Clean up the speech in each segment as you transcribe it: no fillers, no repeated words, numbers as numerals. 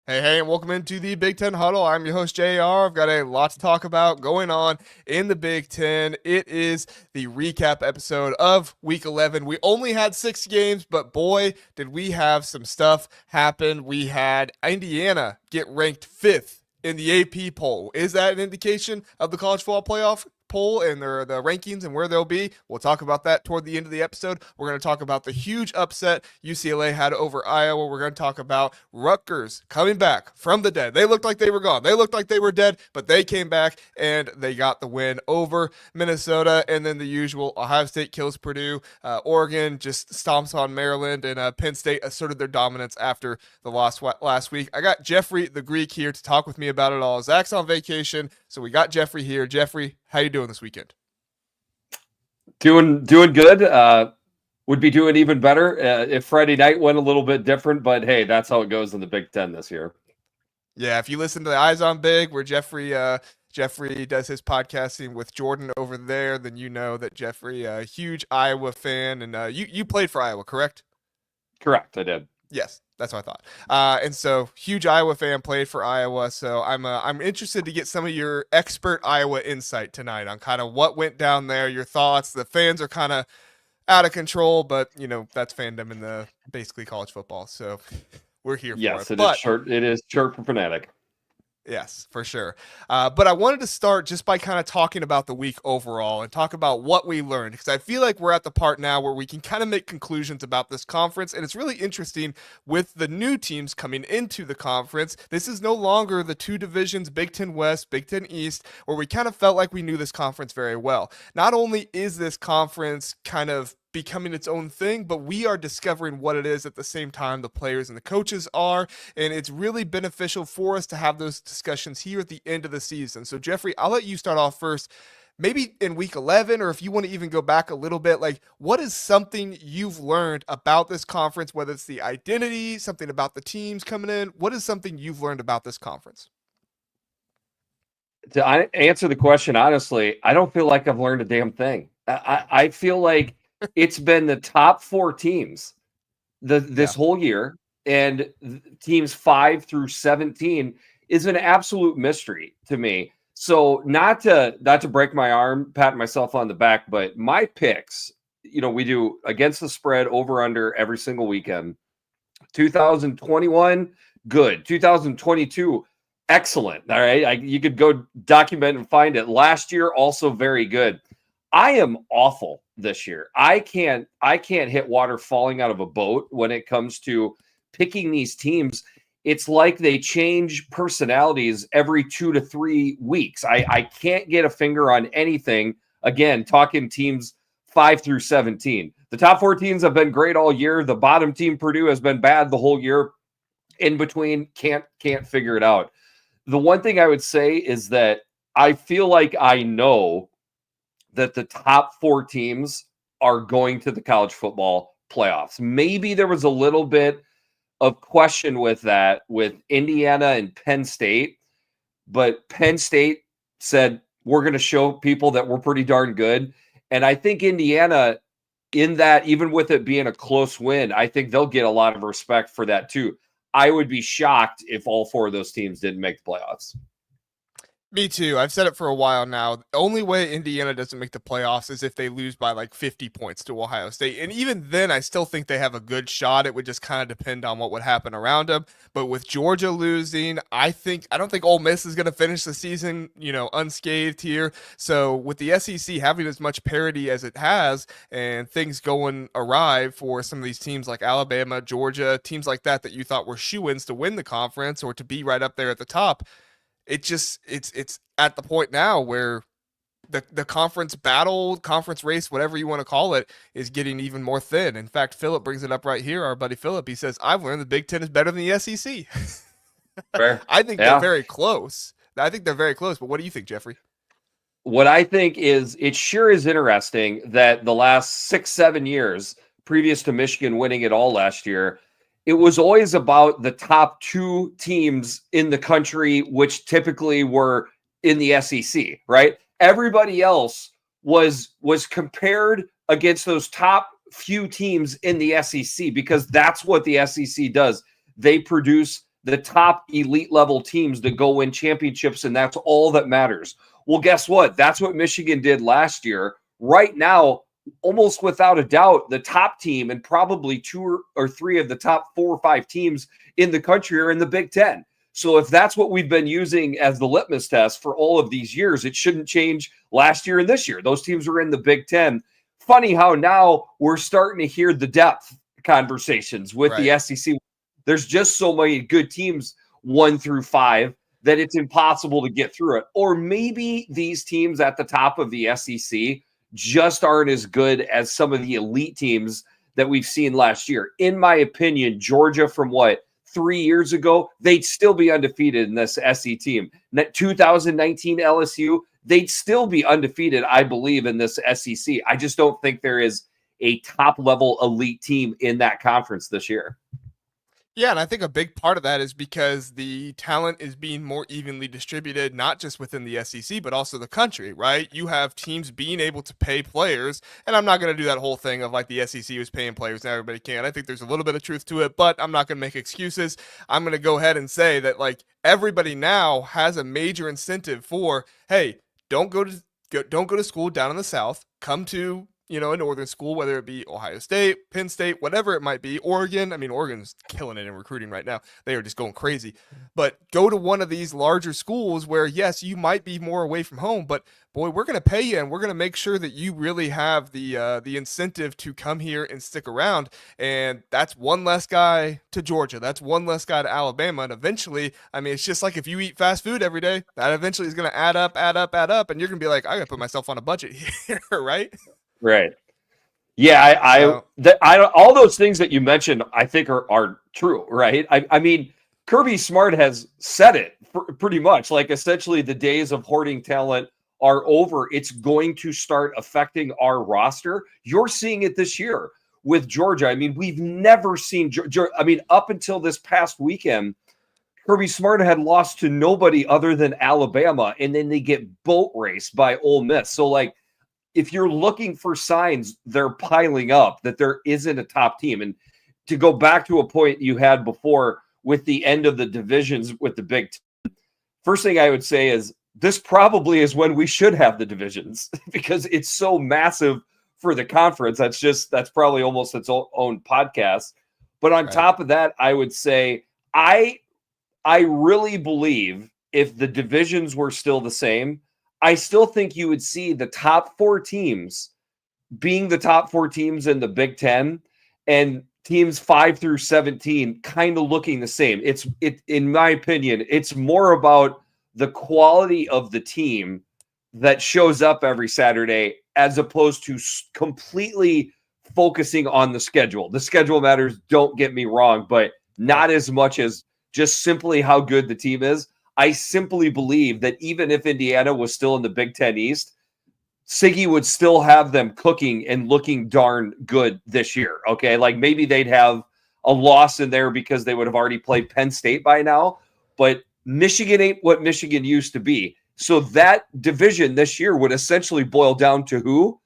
Hey, and welcome into the Big Ten Huddle. I'm your host, JR. I've got a lot to talk about going on in the Big Ten. It is the recap episode of Week 11. We only had 6 games, but boy, did we have some stuff happen. We had Indiana get ranked 5th in the AP poll. Is that an indication of the college football playoff poll and the rankings and where they'll be? We'll talk about that toward the end of the episode. We're going to talk about the huge upset UCLA had over Iowa. We're going to talk about Rutgers coming back from the dead. They looked like they were gone. They looked like they were dead, but they came back and they got the win over Minnesota. And then the usual, Ohio State kills Purdue. Oregon just stomps on Maryland, and Penn State asserted their dominance after the loss last week. I got Jeffrey the Greek here to talk with me about it all. Zach's on vacation, so we got Jeffrey here. Jeffrey, how you doing this weekend? Doing good. Would be doing even better if Friday night went a little bit different, but hey, that's how it goes in the Big Ten this year. Yeah, if you listen to the Eyes on Big, where Jeffrey does his podcasting with Jordan over there, then you know that Jeffrey, a huge Iowa fan, and you played for Iowa, correct? Correct, I did. Yes, that's what I thought. And so, huge Iowa fan, played for Iowa. So I'm interested to get some of your expert Iowa insight tonight on kind of what went down there, your thoughts. The fans are kind of out of control, but that's fandom in the basically college football. So we're here for it. Yes, it is short for fanatic. Yes, for sure. But I wanted to start just by kind of talking about the week overall and talk about what we learned, because I feel like we're at the part now where we can kind of make conclusions about this conference. And it's really interesting with the new teams coming into the conference. This is no longer the two divisions, Big Ten West, Big Ten East, where we kind of felt like we knew this conference very well. Not only is this conference kind of becoming its own thing, but we are discovering what it is at the same time the players and the coaches are, and it's really beneficial for us to have those discussions here at the end of the season. So Jeffrey, I'll let you start off first, maybe in week 11, or if you want to even go back a little bit, like what is something you've learned about this conference, whether it's the identity, something about the teams coming in, what is something you've learned about this conference? To answer the question honestly, I don't feel like I've learned a damn thing. I feel like it's been the top 4 teams this whole year, and teams 5 through 17 is an absolute mystery to me. So not to break my arm, pat myself on the back, but my picks, we do against the spread, over under every single weekend. 2021, good. 2022, excellent. All right, you could go document and find it. Last year, also very good. I am awful this year. I can't hit water falling out of a boat when it comes to picking these teams. It's like they change personalities every 2 to 3 weeks. I can't get a finger on anything. Again, talking teams 5 through 17. The top 4 teams have been great all year. The bottom team, Purdue, has been bad the whole year. In between, can't figure it out. The one thing I would say is that I feel like I know that the top 4 teams are going to the college football playoffs. Maybe there was a little bit of question with that with Indiana and Penn State, but Penn State said, we're going to show people that we're pretty darn good. And I think Indiana, in that, even with it being a close win, I think they'll get a lot of respect for that too. I would be shocked if all 4 of those teams didn't make the playoffs. Me too. I've said it for a while now. The only way Indiana doesn't make the playoffs is if they lose by like 50 points to Ohio State. And even then, I still think they have a good shot. It would just kind of depend on what would happen around them. But with Georgia losing, I don't think Ole Miss is going to finish the season, unscathed here. So with the SEC having as much parity as it has and things going awry for some of these teams like Alabama, Georgia, teams like that you thought were shoo-ins to win the conference or to be right up there at the top, it's at the point now where the conference battle, conference race, whatever you want to call it, is getting even more thin. In fact, Philip brings it up right here. Our buddy Philip, he says, I've learned the Big Ten is better than the SEC. Fair. I think they're very close. But what do you think, Jeffrey? What I think is, it sure is interesting that the last 6-7 years, previous to Michigan winning it all last year, it was always about the top 2 teams in the country, which typically were in the SEC, right? Everybody else was compared against those top few teams in the SEC, because that's what the SEC does. They produce the top elite level teams that go win championships, and that's all that matters. Well, guess what? That's what Michigan did last year. Right now, almost without a doubt, the top team and probably two or three of the top 4 or 5 teams in the country are in the Big Ten. So if that's what we've been using as the litmus test for all of these years, it shouldn't change last year and this year. Those teams were in the Big Ten. Funny how now we're starting to hear the depth conversations with the SEC. There's just so many good teams 1 through 5 that it's impossible to get through it. Or maybe these teams at the top of the SEC just aren't as good as some of the elite teams that we've seen last year. In my opinion, Georgia from 3 years ago, they'd still be undefeated in this SEC team. 2019 LSU, they'd still be undefeated, I believe, in this SEC. I just don't think there is a top-level elite team in that conference this year. Yeah, and I think a big part of that is because the talent is being more evenly distributed, not just within the SEC, but also the country, right? You have teams being able to pay players, and I'm not going to do that whole thing of like the SEC was paying players and everybody can. I think there's a little bit of truth to it, but I'm not going to make excuses. I'm going to go ahead and say that like everybody now has a major incentive for, hey, don't go to school down in the South, come to a northern school, whether it be Ohio State, Penn State, whatever it might be, Oregon. I mean, Oregon's killing it in recruiting right now. They are just going crazy. But go to one of these larger schools where, yes, you might be more away from home, but boy, we're going to pay you and we're going to make sure that you really have the incentive to come here and stick around. And that's one less guy to Georgia. That's one less guy to Alabama. And eventually, I mean, it's just like if you eat fast food every day, that eventually is going to add up. And you're going to be like, I got to put myself on a budget here, right? Right. Yeah, all those things that you mentioned, I think are true, right? I mean, Kirby Smart has said it pretty much. Like, essentially, the days of hoarding talent are over. It's going to start affecting our roster. You're seeing it this year with Georgia. I mean, we've never seen Georgia. I mean, up until this past weekend, Kirby Smart had lost to nobody other than Alabama, and then they get boat raced by Ole Miss. So, like, if you're looking for signs, they're piling up that there isn't a top team. And to go back to a point you had before with the end of the divisions with the Big Ten, first thing I would say is this probably is when we should have the divisions because it's so massive for the conference. That's probably almost its own podcast. But on top of that, I would say I really believe if the divisions were still the same, I still think you would see the top 4 teams being the top 4 teams in the Big Ten and teams 5 through 17 kind of looking the same. In my opinion, it's more about the quality of the team that shows up every Saturday as opposed to completely focusing on the schedule. The schedule matters, don't get me wrong, but not as much as just simply how good the team is. I simply believe that even if Indiana was still in the Big Ten East, Siggy would still have them cooking and looking darn good this year. Okay. Like maybe they'd have a loss in there because they would have already played Penn State by now, but Michigan ain't what Michigan used to be. So that division this year would essentially boil down to who?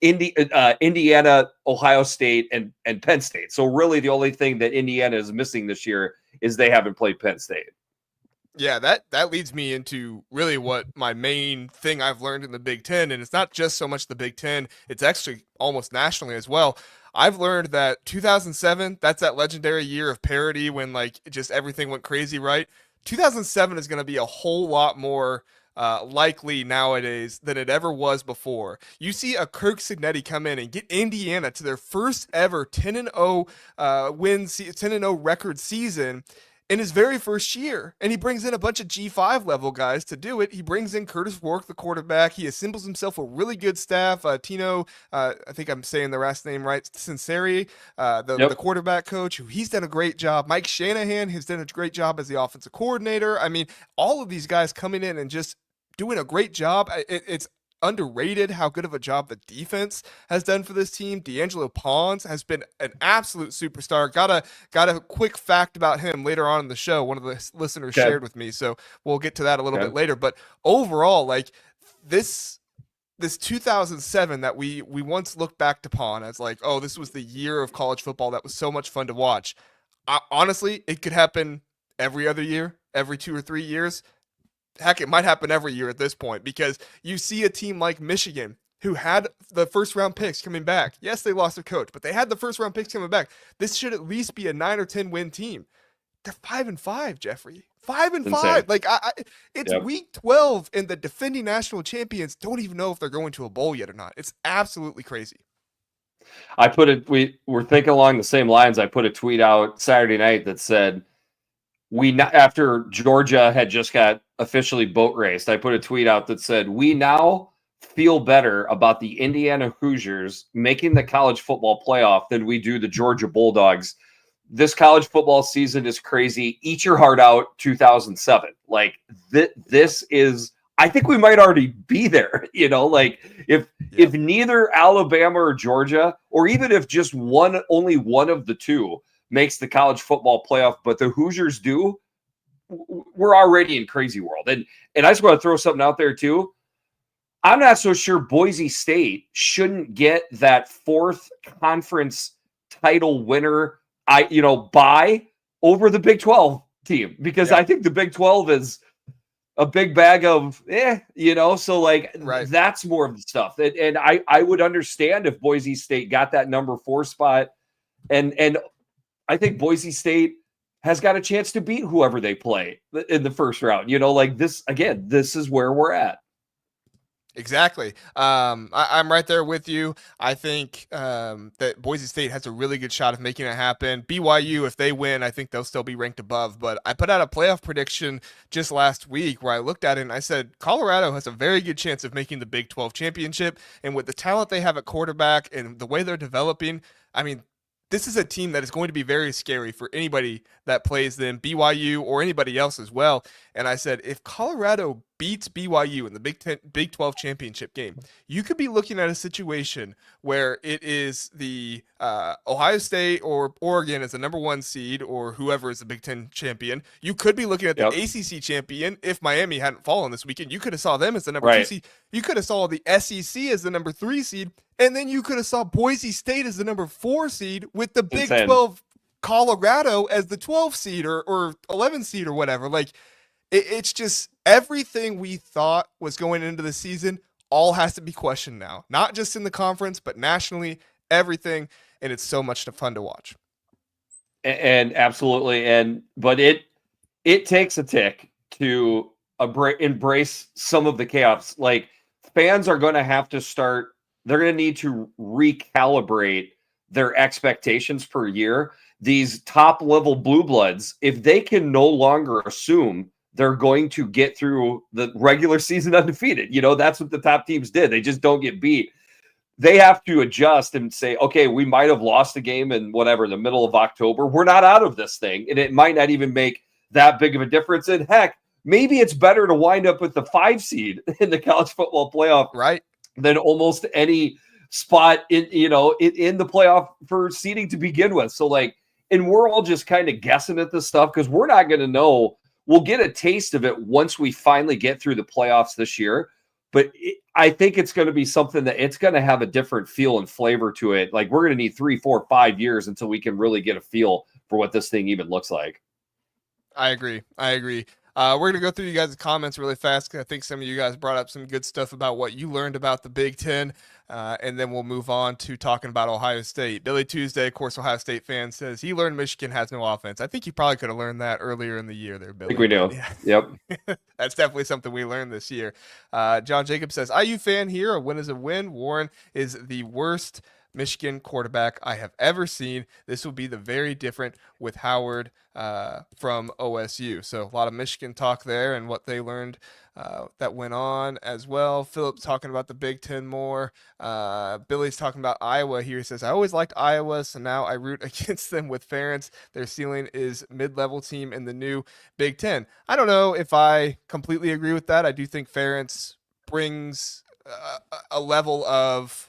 Indiana, Ohio State, and Penn State. So really the only thing that Indiana is missing this year is they haven't played Penn State. Yeah, that leads me into really what my main thing I've learned in the Big Ten, and it's not just so much the Big Ten, it's actually almost nationally as well. I've learned that 2007, that's that legendary year of parity when like just everything went crazy, right? 2007 is going to be a whole lot more likely nowadays than it ever was before. You see a Kirk Cignetti come in and get Indiana to their first ever 10-0 10-0 record season in his very first year. And he brings in a bunch of G5 level guys to do it. He brings in Curtis Rourke, the quarterback. He assembles himself a really good staff. Tino, I think I'm saying the last name right, Sinceri, the quarterback coach, who he's done a great job. Mike Shanahan has done a great job as the offensive coordinator. I mean, all of these guys coming in and just doing a great job. It's underrated how good of a job the defense has done for this team. D'Angelo Pons has been an absolute superstar. Got a quick fact about him later on in the show. One of the listeners shared with me, so we'll get to that a little bit later. But overall, like this 2007 that we once looked back upon as like, oh, this was the year of college football that was so much fun to watch. Honestly, it could happen every other year, every 2 or 3 years. Heck, it might happen every year at this point because you see a team like Michigan who had the first round picks coming back. Yes, they lost their coach, but they had the first round picks coming back. This should at least be a 9 or 10 win team. They're 5-5, Jeffrey. 5-5. Like it's week 12, and the defending national champions don't even know if they're going to a bowl yet or not. It's absolutely crazy. I put it. We were thinking along the same lines. I put a tweet out Saturday night that said, after Georgia had just got officially boat raced, I put a tweet out that said, we now feel better about the Indiana Hoosiers making the college football playoff than we do the Georgia Bulldogs. This college football season is crazy. Eat your heart out, 2007. Like this is, I think we might already be there. Like if neither Alabama or Georgia, or even if just only one of the two makes the college football playoff, but the Hoosiers do, we're already in crazy world. And I just want to throw something out there too. I'm not so sure Boise State shouldn't get that fourth conference title winner buy over the Big 12 team, because I think the Big 12 is a big bag of, so like that's more of the stuff. And I would understand if Boise State got that number 4 spot, and I think Boise State has got a chance to beat whoever they play in the first round. Like this, again, this is where we're at. Exactly. I'm right there with you. I think that Boise State has a really good shot of making it happen. BYU, if they win, I think they'll still be ranked above. But I put out a playoff prediction just last week where I looked at it and I said Colorado has a very good chance of making the Big 12 championship. And with the talent they have at quarterback and the way they're developing, I mean, this is a team that is going to be very scary for anybody that plays them, BYU or anybody else as well. And I said, if Colorado beats BYU in the Big 12 championship game, you could be looking at a situation where it is the Ohio State or Oregon as the number 1 seed, or whoever is the Big 10 champion. You could be looking at the ACC champion. If Miami hadn't fallen this weekend, you could have saw them as the number 2 seed. You could have saw the SEC as the number 3 seed. And then you could have saw Boise State as the number 4 seed with the Big 12 Colorado as the 12 seed or 11 seed or whatever. Like it's just everything we thought was going into the season all has to be questioned now, not just in the conference, but nationally, everything. And it's so much fun to watch. And absolutely. But it takes a tick to embrace some of the chaos. Like fans are going to have to start, they're going to need to recalibrate their expectations per year. These top level blue bloods, if they can no longer assume they're going to get through the regular season undefeated, that's what the top teams did. They just don't get beat. They have to adjust and say, okay, we might have lost a game in the middle of October. We're not out of this thing. And it might not even make that big of a difference. And heck, maybe it's better to wind up with the 5 seed in the college football playoff, right, than almost any spot in the playoff for seeding to begin with. So and we're all just kind of guessing at this stuff because we're not going to know. We'll get a taste of it once we finally get through the playoffs this year. But I think it's going to be something that it's going to have a different feel and flavor to it. Like we're going to need 3, 4, 5 years until we can really get a feel for what this thing even looks like. I agree. We're going to go through you guys' comments really fast because I think some of you guys brought up some good stuff about what you learned about the Big Ten, and then we'll move on to talking about Ohio State. Billy Tuesday, of course, Ohio State fan, says he learned Michigan has no offense. I think you probably could have learned that earlier in the year there, Billy. I think we do. Yeah. Yep. That's definitely something we learned this year. John Jacob says, IU fan here. A win is a win. Warren is the worst Michigan quarterback I have ever seen. This will be the very different with Howard from OSU. So a lot of Michigan talk there and what they learned that went on as well. Philip's talking about the Big Ten more. Billy's talking about Iowa here. He says, I always liked Iowa, so now I root against them with Ferentz. Their ceiling is mid-level team in the new Big Ten. I don't know if I completely agree with that. I do think Ferentz brings a level of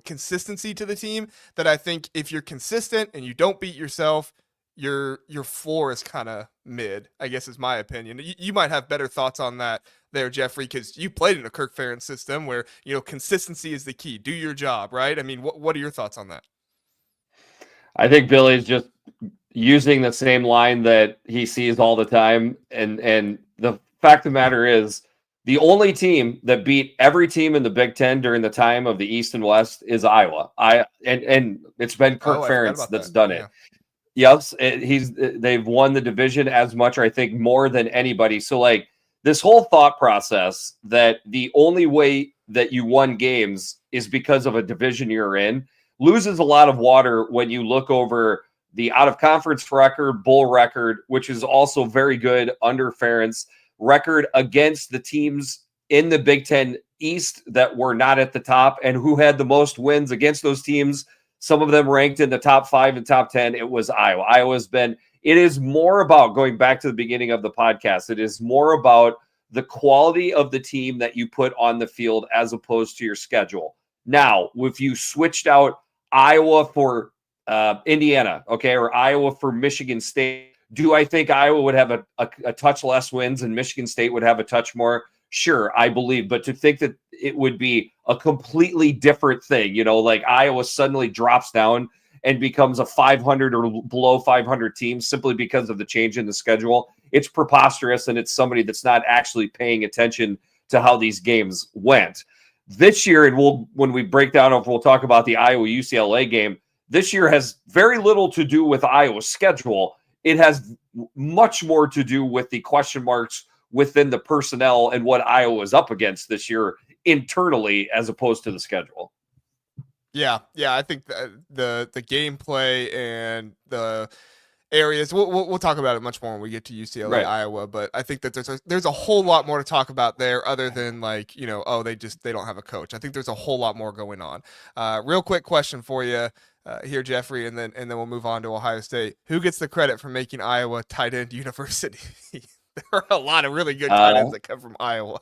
consistency to the team that I think if you're consistent and you don't beat yourself, your floor is kind of mid, I guess is my opinion. You might have better thoughts on that there, Jeffrey, because you played in a Kirk Ferentz system where, consistency is the key. Do your job, right? I mean, what are your thoughts on that? I think Billy's just using the same line that he sees all the time. And the fact of the matter is, the only team that beat every team in the Big Ten during the time of the East and West is Iowa. And it's been Kirk Oh, I forgot Ferentz about that's that. done it. Yeah. Yes, they've won the division as much, or I think more than anybody. So like this whole thought process that the only way that you won games is because of a division you're in loses a lot of water when you look over the out of conference record, bowl record, which is also very good under Ferentz, record against the teams in the Big Ten East that were not at the top, and who had the most wins against those teams. Some of them ranked in the top 5 and top 10. It was Iowa. Iowa's been, it is more about, going back to the beginning of the podcast, it is more about the quality of the team that you put on the field as opposed to your schedule. Now, if you switched out Iowa for Indiana, okay, or Iowa for Michigan State, do I think Iowa would have a touch less wins and Michigan State would have a touch more? Sure, I believe. But to think that it would be a completely different thing, like Iowa suddenly drops down and becomes a 500 or below 500 team simply because of the change in the schedule, it's preposterous, and it's somebody that's not actually paying attention to how these games went. This year, and when we break down, we'll talk about the Iowa UCLA game. This year has very little to do with Iowa's schedule. It has much more to do with the question marks within the personnel and what Iowa is up against this year internally, as opposed to the schedule. Yeah, I think the gameplay and the areas we'll talk about it much more when we get to UCLA, right, Iowa, but I think that there's a whole lot more to talk about there other than like, they don't have a coach. I think there's a whole lot more going on. Real quick question for you here, Jeffrey, and then we'll move on to Ohio State. Who gets the credit for making Iowa tight end university? There are a lot of really good tight ends that come from Iowa.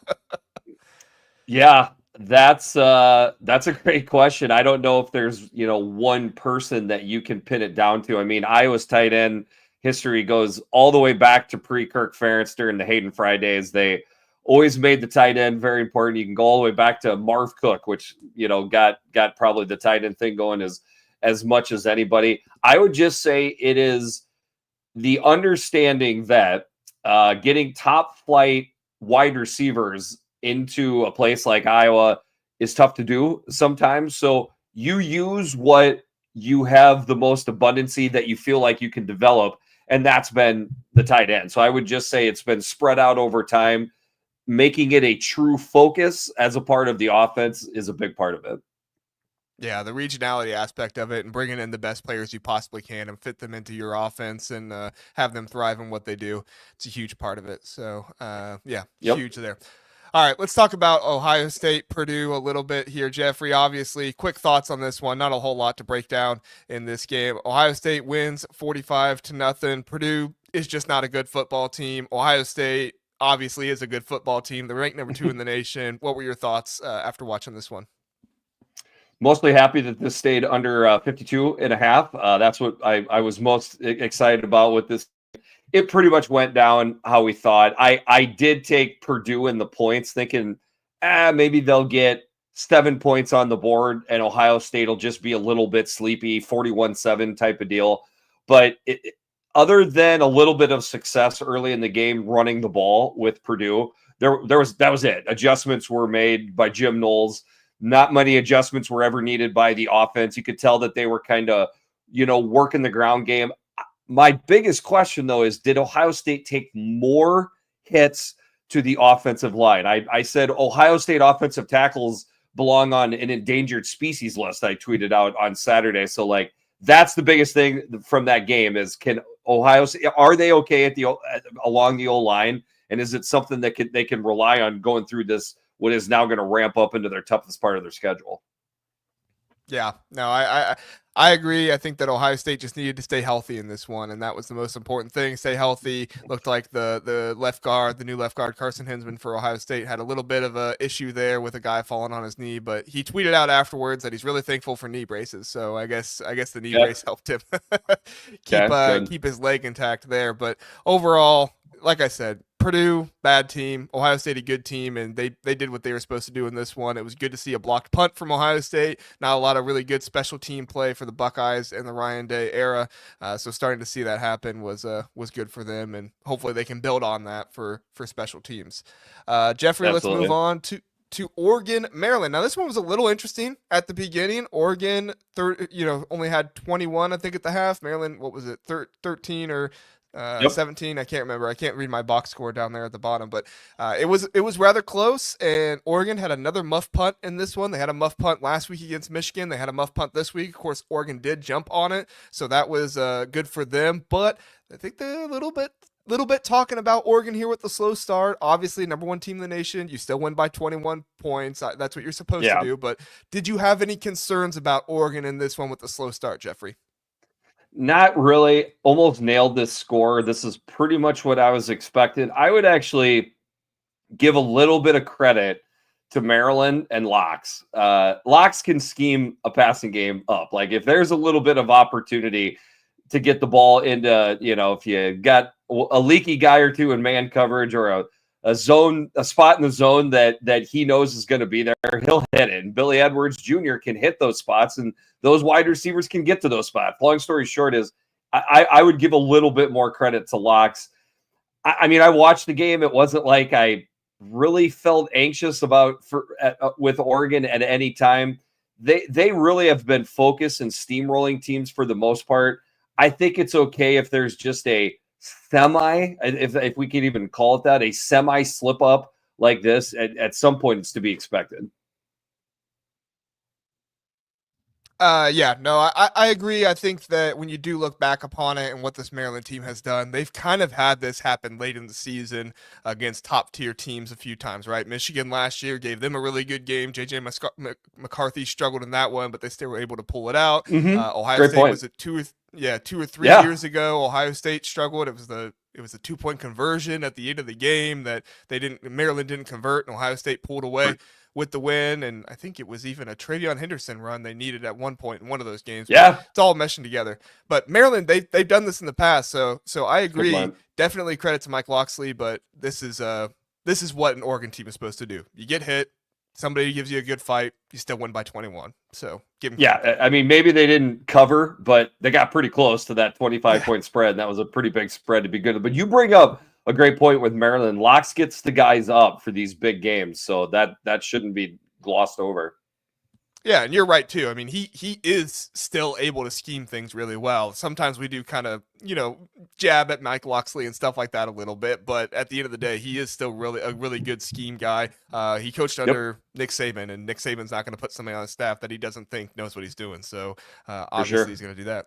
Yeah, that's a great question. I don't know if there's, one person that you can pin it down to. I mean, Iowa's tight end history goes all the way back to pre-Kirk Ferentz during the Hayden Fry days. They always made the tight end very important. You can go all the way back to Marv Cook, which, got probably the tight end thing going as much as anybody. I would just say it is the understanding that getting top flight wide receivers into a place like Iowa is tough to do sometimes. So you use what you have the most abundancy that you feel like you can develop, and that's been the tight end. So I would just say it's been spread out over time. Making it a true focus as a part of the offense is a big part of it. Yeah, the regionality aspect of it and bringing in the best players you possibly can and fit them into your offense and have them thrive in what they do. It's a huge part of it. So, huge there. All right, let's talk about Ohio State, Purdue a little bit here, Jeffrey. Obviously, quick thoughts on this one. Not a whole lot to break down in this game. Ohio State wins 45-0. Purdue is just not a good football team. Ohio State obviously is a good football team. They're ranked number 2 in the nation. What were your thoughts after watching this one? Mostly happy that this stayed under 52 and a half. That's what I was most excited about with this. It pretty much went down how we thought. I did take Purdue in the points, thinking, maybe they'll get 7 points on the board and Ohio State will just be a little bit sleepy, 41-7 type of deal. But other than a little bit of success early in the game running the ball with Purdue, that was it. Adjustments were made by Jim Knowles. Not many adjustments were ever needed by the offense. You could tell that they were kind of, working the ground game. My biggest question, though, is did Ohio State take more hits to the offensive line? I said Ohio State offensive tackles belong on an endangered species list. I tweeted out on Saturday. So, that's the biggest thing from that game is can Ohio State, are they okay along the O-line? And is it something that they can rely on going through this, what is now going to ramp up into their toughest part of their schedule? Yeah, no, I agree. I think that Ohio State just needed to stay healthy in this one, and that was the most important thing. Stay healthy. Looked like the left guard, the new left guard, Carson Hinsman for Ohio State, had a little bit of a issue there with a guy falling on his knee, but he tweeted out afterwards that he's really thankful for knee braces. So I guess the knee brace helped him keep his leg intact there. But overall, like I said, Purdue, bad team. Ohio State, a good team, and they did what they were supposed to do in this one. It was good to see a blocked punt from Ohio State. Not a lot of really good special team play for the Buckeyes in the Ryan Day era. So starting to see that happen was good for them, and hopefully they can build on that for special teams. Jeffrey, let's move Absolutely. on to Oregon, Maryland. Now this one was a little interesting at the beginning. Oregon, only had 21, I think, at the half. Maryland, what was it, 13 or Yep. 17? I can't remember. I can't read my box score down there at the bottom, but it was rather close. And Oregon had another muff punt in this one. They had a muff punt last week against Michigan. They had a muff punt this week. Of course, Oregon did jump on it, so that was good for them. But I think they're a little bit talking about Oregon here with the slow start. Obviously, number one team in the nation. You still win by 21 points. That's what you're supposed to Yeah. do. But did you have any concerns about Oregon in this one with the slow start, Jeffrey? Not really. Almost nailed this score. This is pretty much what I was expecting. I would actually give a little bit of credit to Maryland and Locks. Locks can scheme a passing game up. Like if there's a little bit of opportunity to get the ball into, if you got a leaky guy or two in man coverage or a spot in the zone that he knows is going to be there, he'll hit it. And Billy Edwards Jr. can hit those spots, and those wide receivers can get to those spots. Long story short is I would give a little bit more credit to Locks. I mean, I watched the game. It wasn't like I really felt anxious with Oregon at any time. They really have been focused and steamrolling teams for the most part. I think it's okay if there's just a semi, if we can even call it that, a semi slip up like this. At some point, it's to be expected. Yeah, no, I agree. I think that when you do look back upon it and what this Maryland team has done, they've kind of had this happen late in the season against top tier teams a few times, right? Michigan last year gave them a really good game. JJ McCarthy struggled in that one, but they still were able to pull it out. Ohio Great State point. was 2 or 3 years ago. Ohio State struggled. It was a 2-point conversion at the end of the game that Maryland didn't convert, and Ohio State pulled away with the win. And I think it was even a Travion Henderson run they needed at one point in one of those games. Yeah. But it's all meshing together. But Maryland, they've done this in the past. So I agree. Definitely credit to Mike Locksley, but this is what an Oregon team is supposed to do. You get hit, somebody gives you a good fight, you still win by 21. So give them credit. I mean, maybe they didn't cover, but they got pretty close to that 25-point spread. And that was a pretty big spread to be good. But you bring up a great point with Maryland. Locks gets the guys up for these big games, so that shouldn't be glossed over. Yeah, and you're right too. I mean, he is still able to scheme things really well. Sometimes we do kind of, jab at Mike Locksley and stuff like that a little bit, but at the end of the day, he is still really a really good scheme guy. He coached under Nick Saban, and Nick Saban's not going to put somebody on his staff that he doesn't think knows what he's doing. So obviously he's going to do that.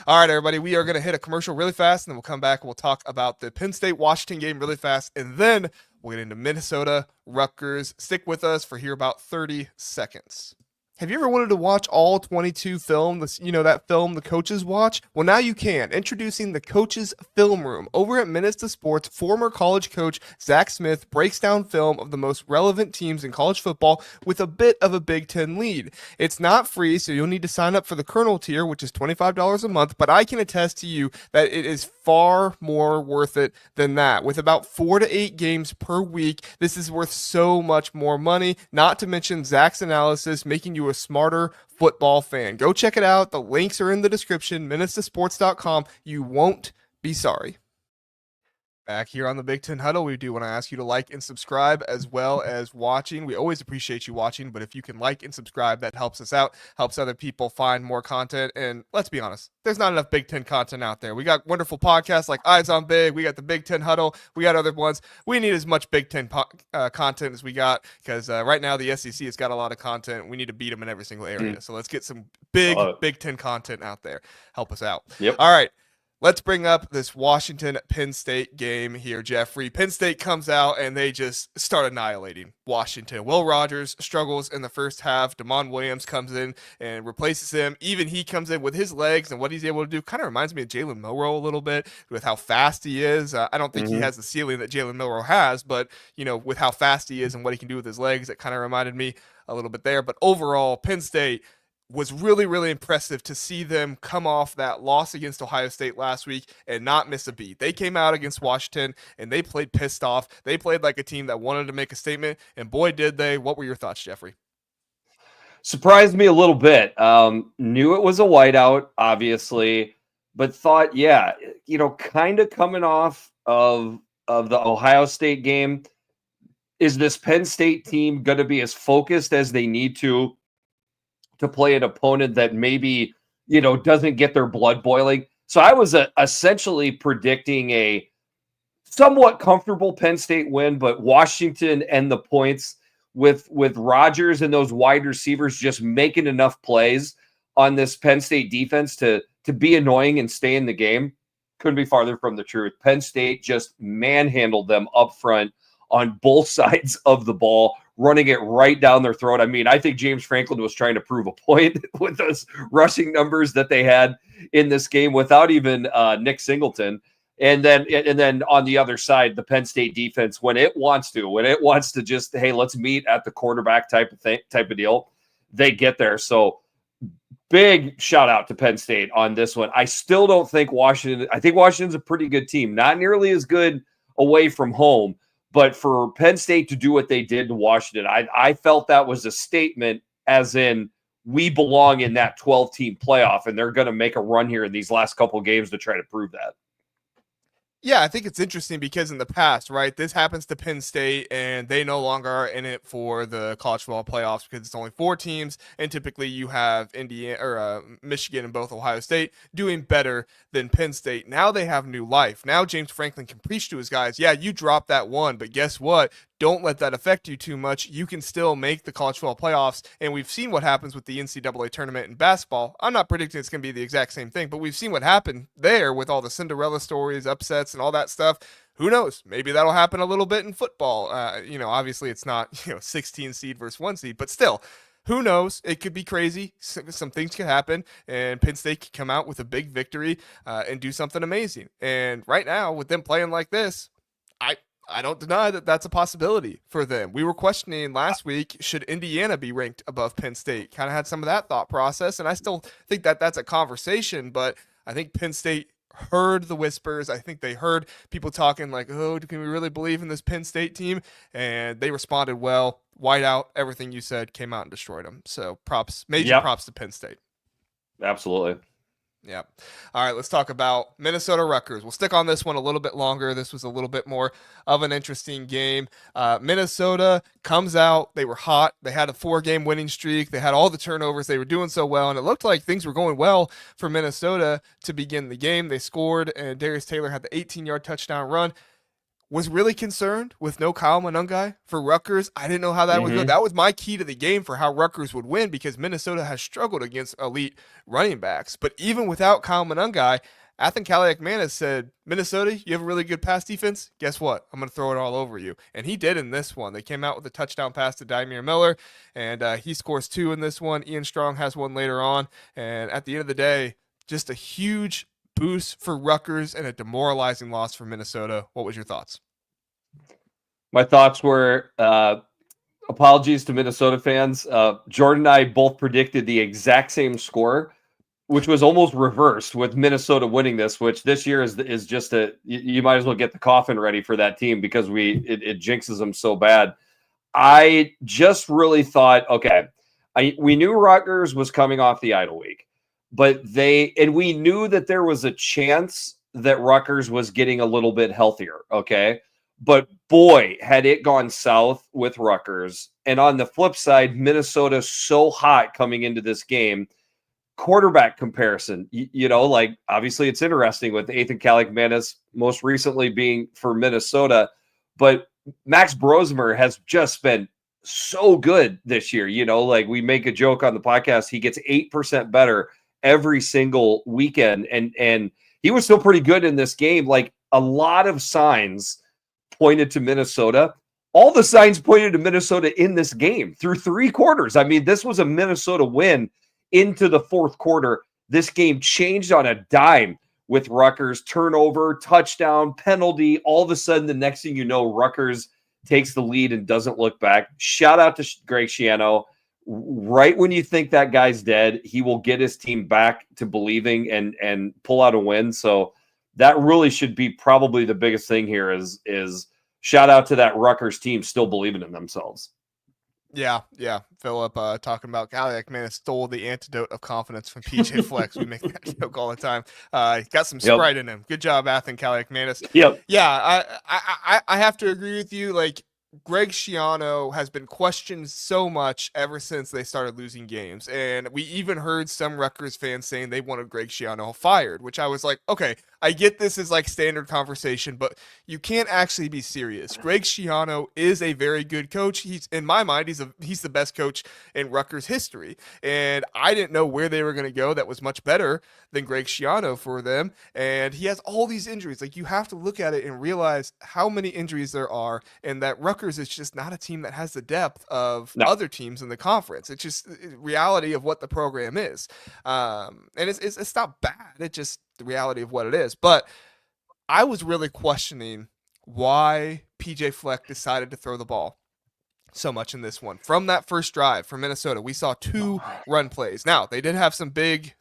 All right, everybody, we are going to hit a commercial really fast, and then we'll come back and we'll talk about the Penn State Washington game really fast, and then we'll get into Minnesota Rutgers. Stick with us for here about 30 seconds. Have you ever wanted to watch all 22 film, that film the coaches watch? Well, now you can. Introducing the Coaches Film Room. Over at Minutes to Sports, former college coach Zach Smith breaks down film of the most relevant teams in college football with a bit of a Big Ten lead. It's not free, so you'll need to sign up for the Colonel tier, which is $25 a month, but I can attest to you that it is far more worth it than that. With about 4 to 8 games per week, this is worth so much more money, not to mention Zach's analysis, making you a smarter football fan. Go check it out. The links are in the description, minutestosports.com. You won't be sorry. Back here on the Big Ten Huddle, we do want to ask you to like and subscribe as well as watching. We always appreciate you watching, but if you can like and subscribe, that helps us out, helps other people find more content. And let's be honest, there's not enough Big Ten content out there. We got wonderful podcasts like Eyes on Big. We got the Big Ten Huddle. We got other ones. We need as much Big Ten content as we got because right now the SEC has got a lot of content. We need to beat them in every single area. So let's get some big Big Ten content out there. Help us out. Yep. All right. Let's bring up this Washington-Penn State game here, Jeffrey. Penn State comes out, and they just start annihilating Washington. Will Rogers struggles in the first half. Damon Williams comes in and replaces him. Even he comes in with his legs, and what he's able to do kind of reminds me of Jalen Milroe a little bit with how fast he is. I don't think he has the ceiling that Jalen Milroe has, but, with how fast he is and what he can do with his legs, it kind of reminded me a little bit there. But overall, Penn State was really, really impressive to see them come off that loss against Ohio State last week and not miss a beat. They came out against Washington and they played pissed off. They played like a team that wanted to make a statement, and boy, did they. What were your thoughts, Jeffrey? Surprised me a little bit. Knew it was a whiteout, obviously, but thought, yeah, kind of coming off of the Ohio State game, is this Penn State team going to be as focused as they need to play an opponent that maybe, doesn't get their blood boiling? So I was essentially predicting a somewhat comfortable Penn State win, but Washington and the points with Rutgers and those wide receivers just making enough plays on this Penn State defense to be annoying and stay in the game. Couldn't be farther from the truth. Penn State just manhandled them up front on both sides of the ball, running it right down their throat. I mean, I think James Franklin was trying to prove a point with those rushing numbers that they had in this game without even Nick Singleton. And then on the other side, the Penn State defense, when it wants to just, hey, let's meet at the quarterback type of deal, they get there. So big shout out to Penn State on this one. I still don't think I think Washington's a pretty good team, not nearly as good away from home, but for Penn State to do what they did to Washington, I felt that was a statement, as in we belong in that 12-team playoff, and they're going to make a run here in these last couple games to try to prove that. Yeah, I think it's interesting because in the past, right, this happens to Penn State and they no longer are in it for the college football playoffs because it's only 4 teams, and typically you have Indiana or Michigan and both Ohio State doing better than Penn State. Now they have new life. Now James Franklin can preach to his guys, yeah, you dropped that one, but guess what? Don't let that affect you too much. You can still make the college football playoffs, and we've seen what happens with the NCAA tournament in basketball. I'm not predicting it's going to be the exact same thing, but we've seen what happened there with all the Cinderella stories, upsets, and all that stuff. Who knows? Maybe that'll happen a little bit in football. Obviously it's not 16 seed versus 1 seed, but still, who knows? It could be crazy. Some things could happen, and Penn State could come out with a big victory and do something amazing. And right now, with them playing like this, I don't deny that that's a possibility for them. We were questioning last week, should Indiana be ranked above Penn State? Kind of had some of that thought process, and I still think that that's a conversation, but I think Penn State heard the whispers. I think they heard people talking like, oh, can we really believe in this Penn State team? And they responded well. Whiteout, everything you said, came out and destroyed them. So major props to Penn State. Absolutely. Yeah. All right, let's talk about Minnesota Rutgers. We'll stick on this one a little bit longer. This was a little bit more of an interesting game. Minnesota comes out. They were hot. They had a 4-game winning streak. They had all the turnovers. They were doing so well, and it looked like things were going well for Minnesota to begin the game. They scored, and Darius Taylor had the 18-yard touchdown run. Was really concerned with no Kyle Monungai for Rutgers. I didn't know how that would go. That was my key to the game for how Rutgers would win, because Minnesota has struggled against elite running backs. But even without Kyle Monungai, Athan Kaliakmanis said, Minnesota, you have a really good pass defense. Guess what? I'm going to throw it all over you. And he did in this one. They came out with a touchdown pass to Dymere Miller, and he scores 2 in this one. Ian Strong has one later on. And at the end of the day, just a huge boost for Rutgers and a demoralizing loss for Minnesota. What was your thoughts? My thoughts were, apologies to Minnesota fans. Jordan and I both predicted the exact same score, which was almost reversed with Minnesota winning this, which this year is just you might as well get the coffin ready for that team because it jinxes them so bad. I just really thought, okay, we knew Rutgers was coming off the idle week. But we knew that there was a chance that Rutgers was getting a little bit healthier, okay? But boy, had it gone south with Rutgers. And on the flip side, Minnesota so hot coming into this game. Quarterback comparison, obviously it's interesting with Athan Kaliakmanis most recently being for Minnesota, but Max Brosmer has just been so good this year. We make a joke on the podcast, he gets 8% better every single weekend, and he was still pretty good in this game. Like, a lot of signs pointed to Minnesota. All the signs pointed to Minnesota in this game through 3 quarters. I mean, this was a Minnesota win into the 4th quarter. This game changed on a dime with Rutgers. Turnover, touchdown, penalty. All of a sudden, the next thing you know, Rutgers takes the lead and doesn't look back. Shout out to Greg Schiano. right when you think that guy's dead, he will get his team back to believing and pull out a win. So that really should be probably the biggest thing here is shout out to that Rutgers team still believing in themselves. Yeah. Philip talking about Gallic, man, stole the antidote of confidence from PJ Flex. We make that joke all the time. Got some Sprite in him. Good job, Athen Caliac Manus. Yep. Yeah, I have to agree with you. Like, Greg Schiano has been questioned so much ever since they started losing games. And we even heard some Rutgers fans saying they wanted Greg Schiano fired, which I was like, okay, I get this is like standard conversation, but you can't actually be serious. Greg Schiano is a very good coach. He's, in my mind, he's the best coach in Rutgers history. And I didn't know where they were going to go that was much better than Greg Schiano for them. And he has all these injuries. Like, you have to look at it and realize how many injuries there are, and that Rutgers is just not a team that has the depth of other teams in the conference. It's just reality of what the program is. And it's not bad. It's just the reality of what it is. But I was really questioning why PJ Fleck decided to throw the ball so much in this one. From that first drive from Minnesota, we saw 2 run plays. Now, they did have some big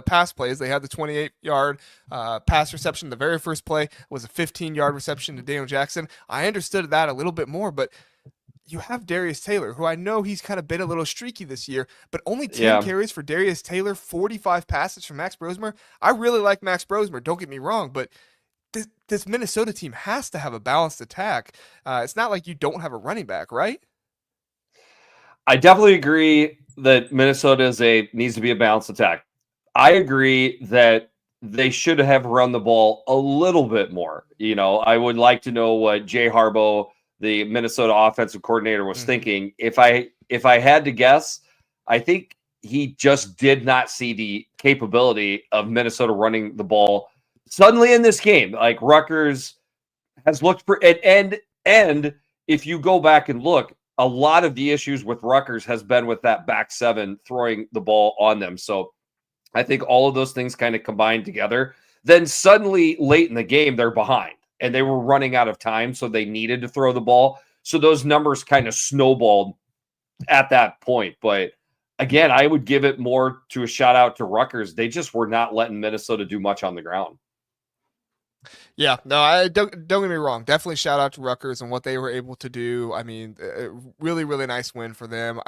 pass plays. They had the 28-yard pass reception. The very first play was a 15-yard reception to Daniel Jackson. I understood that a little bit more, but you have Darius Taylor, who I know he's kind of been a little streaky this year, but only 10 carries for Darius Taylor, 45 passes from Max Brosmer. I really like Max Brosmer, don't get me wrong, but this Minnesota team has to have a balanced attack. It's not like you don't have a running back, right? I definitely agree that Minnesota needs to be a balanced attack. I agree that they should have run the ball a little bit more. You know, I would like to know what Jay Harbaugh, the Minnesota offensive coordinator, was thinking. If I had to guess, I think he just did not see the capability of Minnesota running the ball suddenly in this game. Like, Rutgers has looked for and if you go back and look, a lot of the issues with Rutgers has been with that back seven throwing the ball on them. So I think all of those things kind of combined together. Then suddenly late in the game, they're behind and they were running out of time. So they needed to throw the ball. So those numbers kind of snowballed at that point. But again, I would give it more to a shout out to Rutgers. They just were not letting Minnesota do much on the ground. Yeah, no, I don't get me wrong. Definitely shout out to Rutgers and what they were able to do. I mean, really, really nice win for them.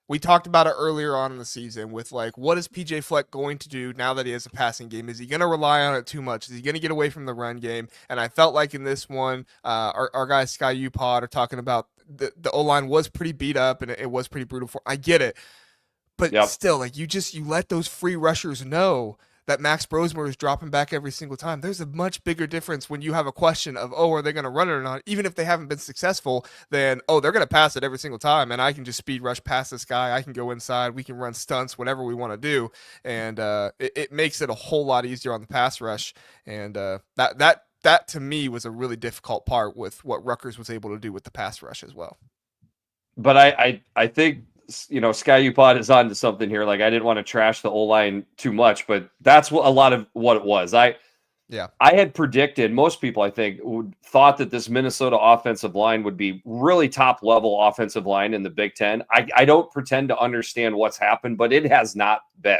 We talked about it earlier on in the season with, like, what is PJ Fleck going to do now that he has a passing game? Is he going to rely on it too much? Is he going to get away from the run game? And I felt like in this one, our guy Sky U-Pod are talking about the O-line was pretty beat up and it was pretty brutal I get it. But still, like, you let those free rushers know that Max Brosmer is dropping back every single time. There's a much bigger difference when you have a question of, are they going to run it or not? Even if they haven't been successful, then, they're going to pass it every single time, and I can just speed rush past this guy. I can go inside. We can run stunts, whatever we want to do, and it makes it a whole lot easier on the pass rush. And that to me was a really difficult part with what Rutgers was able to do with the pass rush as well. But I think, you know, Sky U-Pod is on to something here. Like, I didn't want to trash the O-line too much, but that's what a lot of what it was. I had predicted, most people I think thought that this Minnesota offensive line would be really top level offensive line in the Big Ten. I don't pretend to understand what's happened, but it has not been.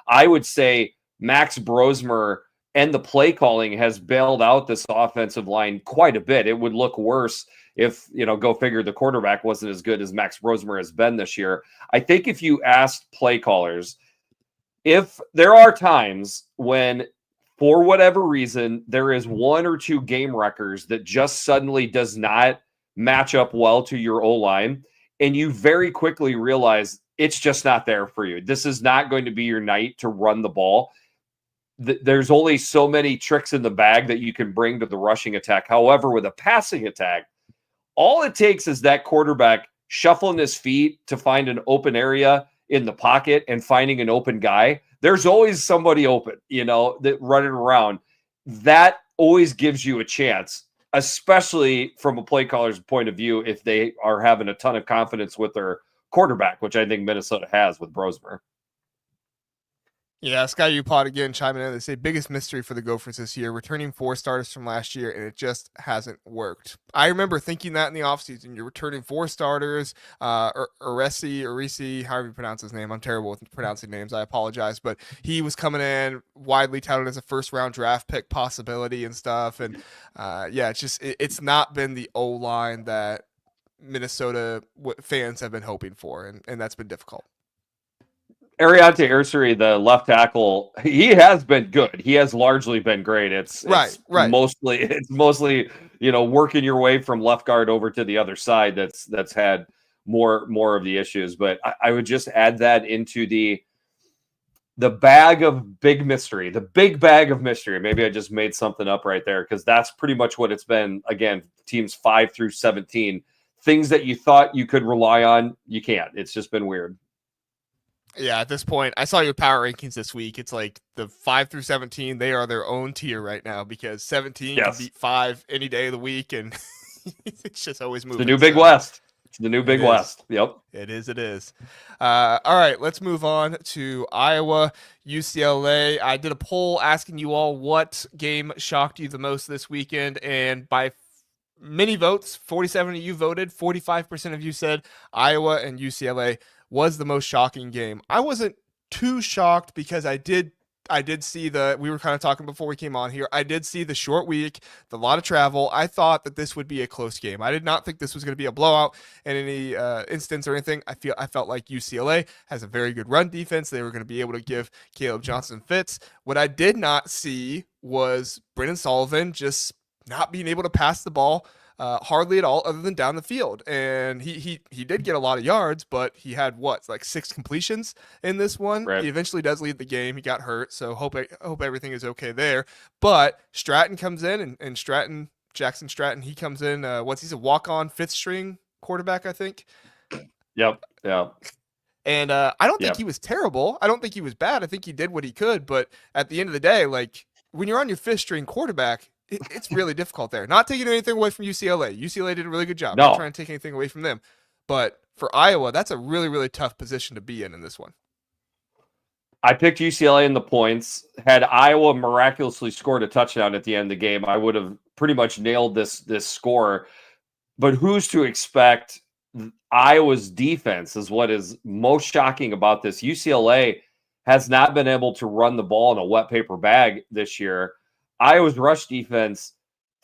I would say Max Brosmer and the play calling has bailed out this offensive line quite a bit. It would look worse if, you know, go figure, the quarterback wasn't as good as Max Brosmer has been this year. I think if you asked play callers, if there are times when, for whatever reason, there is 1 or 2 game wreckers that just suddenly does not match up well to your O-line, and you very quickly realize it's just not there for you. This is not going to be your night to run the ball. There's only so many tricks in the bag that you can bring to the rushing attack. However, with a passing attack, all it takes is that quarterback shuffling his feet to find an open area in the pocket and finding an open guy. There's always somebody open, you know, that running around. That always gives you a chance, especially from a play caller's point of view, if they are having a ton of confidence with their quarterback, which I think Minnesota has with Brosmer. Yeah, Sky U Pod again chiming in. They say biggest mystery for the Gophers this year, returning 4 starters from last year, and it just hasn't worked. I remember thinking that in the offseason. You're returning 4 starters, Oresi, however you pronounce his name. I'm terrible with pronouncing names. I apologize, but he was coming in widely touted as a first round draft pick possibility and stuff. And yeah, it's not been the O line that Minnesota fans have been hoping for, and that's been difficult. Ariante Ursary, the left tackle, he has been good. He has largely been great. It's Right, right. mostly working your way from left guard over to the other side that's had more of the issues. But I would just add that into the bag of big mystery, the big bag of mystery. Maybe I just made something up right there, because that's pretty much what it's been. Again, teams 5 through 17, things that you thought you could rely on, you can't. It's just been weird. Yeah, at this point, I saw your power rankings this week. It's like the 5 through 17, they are their own tier right now, because 17 can beat 5 any day of the week, and it's just always moving. The new Big West. It's the new Big West. Yep. It is. All right, let's move on to Iowa, UCLA. I did a poll asking you all what game shocked you the most this weekend, and by many votes, 47 of you voted, 45% of you said Iowa and UCLA was the most shocking game. I wasn't too shocked, because I did see we were kind of talking before we came on here. I did see the short week, the lot of travel. I thought that this would be a close game. I did not think this was going to be a blowout in any instance or anything. I felt like UCLA has a very good run defense. They were going to be able to give Caleb Johnson fits. What I did not see was Brennan Sullivan just not being able to pass the ball hardly at all, other than down the field. And he did get a lot of yards, but he had like 6 completions in this one. Right. He eventually does lead the game. He got hurt, so hope everything is okay there. But Stratton comes in, and Jackson Stratton, he comes in. He's a walk-on 5th string quarterback, I think. Yep. Yeah. And I don't think he was terrible. I don't think he was bad. I think he did what he could. But at the end of the day, like, when you're on your 5th string quarterback, it's really difficult there. Not taking anything away from UCLA. UCLA did a really good job. No. Not trying to take anything away from them. But for Iowa, that's a really, really tough position to be in this one. I picked UCLA in the points. Had Iowa miraculously scored a touchdown at the end of the game, I would have pretty much nailed this score. But who's to expect? Iowa's defense is what is most shocking about this. UCLA has not been able to run the ball in a wet paper bag this year. Iowa's rush defense,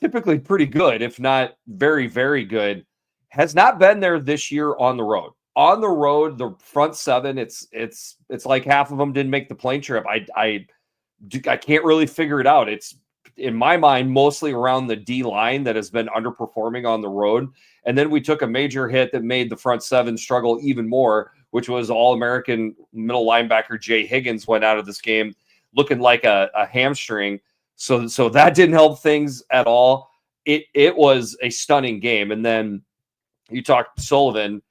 typically pretty good, if not very, very good, has not been there this year on the road. On the road, the front 7, it's like half of them didn't make the plane trip. I can't really figure it out. It's, in my mind, mostly around the D line that has been underperforming on the road. And then we took a major hit that made the front 7 struggle even more, which was All-American middle linebacker Jay Higgins went out of this game looking like a hamstring. So that didn't help things at all. It was a stunning game. And then you talked Sullivan.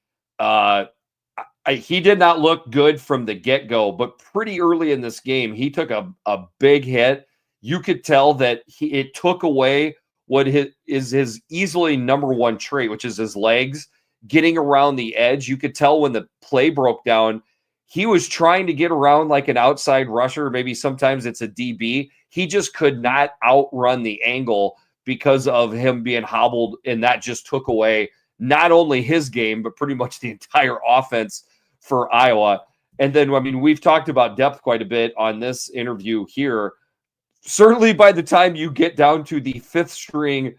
He did not look good from the get-go, but pretty early in this game, he took a big hit. You could tell that it took away what is his easily number one trait, which is his legs, getting around the edge. You could tell when the play broke down, he was trying to get around like an outside rusher. Maybe sometimes it's a DB. He just could not outrun the angle because of him being hobbled, and that just took away not only his game, but pretty much the entire offense for Iowa. And then, I mean, we've talked about depth quite a bit on this interview here. Certainly by the time you get down to the 5th string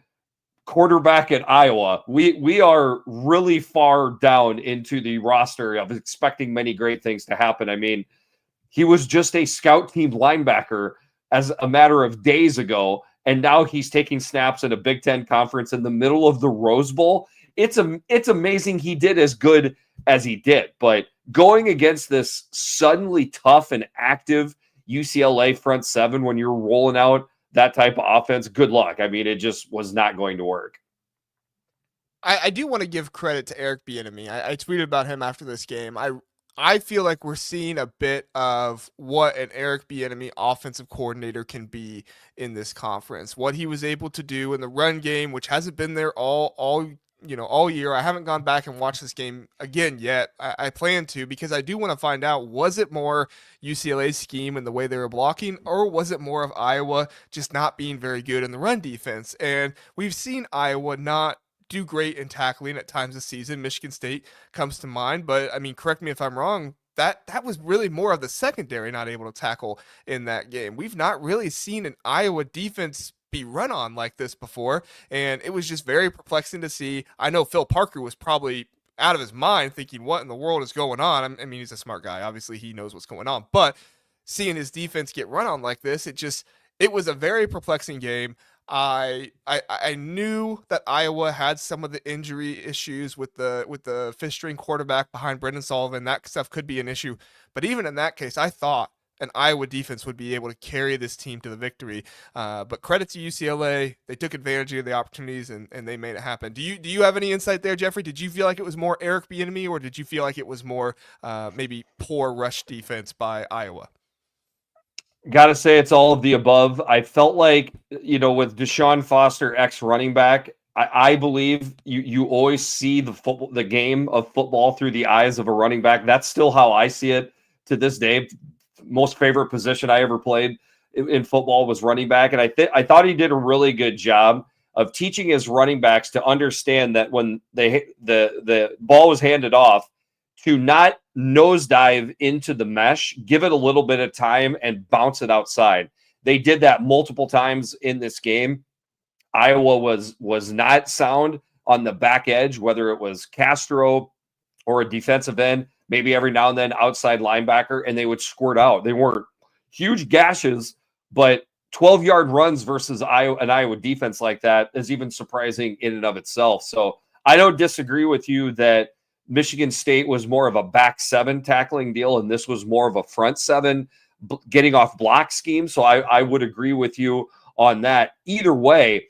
quarterback at Iowa, we are really far down into the roster of expecting many great things to happen. I mean, he was just a scout team linebacker as a matter of days ago, and now he's taking snaps in a Big Ten conference in the middle of the Rose Bowl. It's amazing he did as good as he did, but going against this suddenly tough and active UCLA front 7 when you're rolling out that type of offense, good luck. I mean, it just was not going to work. I do want to give credit to Eric Bieniemy. I tweeted about him after this game. I feel like we're seeing a bit of what an Eric Bieniemy offensive coordinator can be in this conference. What he was able to do in the run game, which hasn't been there all all year. I haven't gone back and watched this game again yet. I plan to, because I do want to find out, was it more UCLA's scheme and the way they were blocking, or was it more of Iowa just not being very good in the run defense? And we've seen Iowa not do great in tackling at times this season. Michigan State comes to mind, but I mean, correct me if I'm wrong. That was really more of the secondary not able to tackle in that game. We've not really seen an Iowa defense be run on like this before, and it was just very perplexing to see. I know Phil Parker was probably out of his mind thinking, what in the world is going on? I mean, he's a smart guy. Obviously, he knows what's going on, but seeing his defense get run on like this, it was a very perplexing game. I knew that Iowa had some of the injury issues with the fifth string quarterback behind Brendan Sullivan. That stuff could be an issue, but even in that case, I thought an Iowa defense would be able to carry this team to the victory. But credit to UCLA, they took advantage of the opportunities and they made it happen. Do you have any insight there, Jeffrey? Did you feel like it was more Eric Bieniemy, or did you feel like it was more maybe poor rush defense by Iowa? Gotta say, it's all of the above. I felt like, with Deshaun Foster, ex running back, I believe you always see the game of football through the eyes of a running back. That's still how I see it to this day. Most favorite position I ever played in football was running back, and I thought he did a really good job of teaching his running backs to understand that when the ball was handed off, to not nosedive into the mesh, give it a little bit of time and bounce it outside. They did that multiple times in this game. Iowa was not sound on the back edge, whether it was Castro or a defensive end, maybe every now and then outside linebacker, and they would squirt out. They weren't huge gashes, but 12-yard runs versus an Iowa defense like that is even surprising in and of itself. So I don't disagree with you that Michigan State was more of a back seven tackling deal, and this was more of a front seven getting off block scheme. So I would agree with you on that. Either way,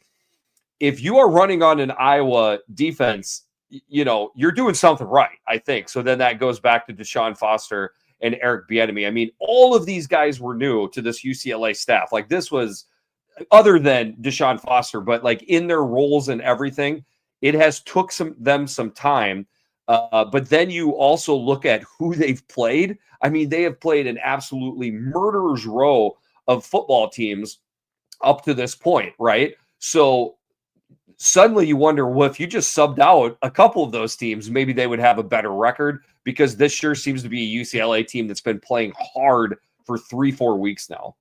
if you are running on an Iowa defense, you're doing something right, I think. So then that goes back to Deshaun Foster and Eric Bieniemy. I mean, all of these guys were new to this UCLA staff. Like, this was, other than Deshaun Foster, but like in their roles and everything, it has took them some time. But then you also look at who they've played. I mean, they have played an absolutely murderer's row of football teams up to this point, right? So suddenly you wonder, well, if you just subbed out a couple of those teams, maybe they would have a better record, because this sure seems to be a UCLA team that's been playing hard for 3-4 weeks now.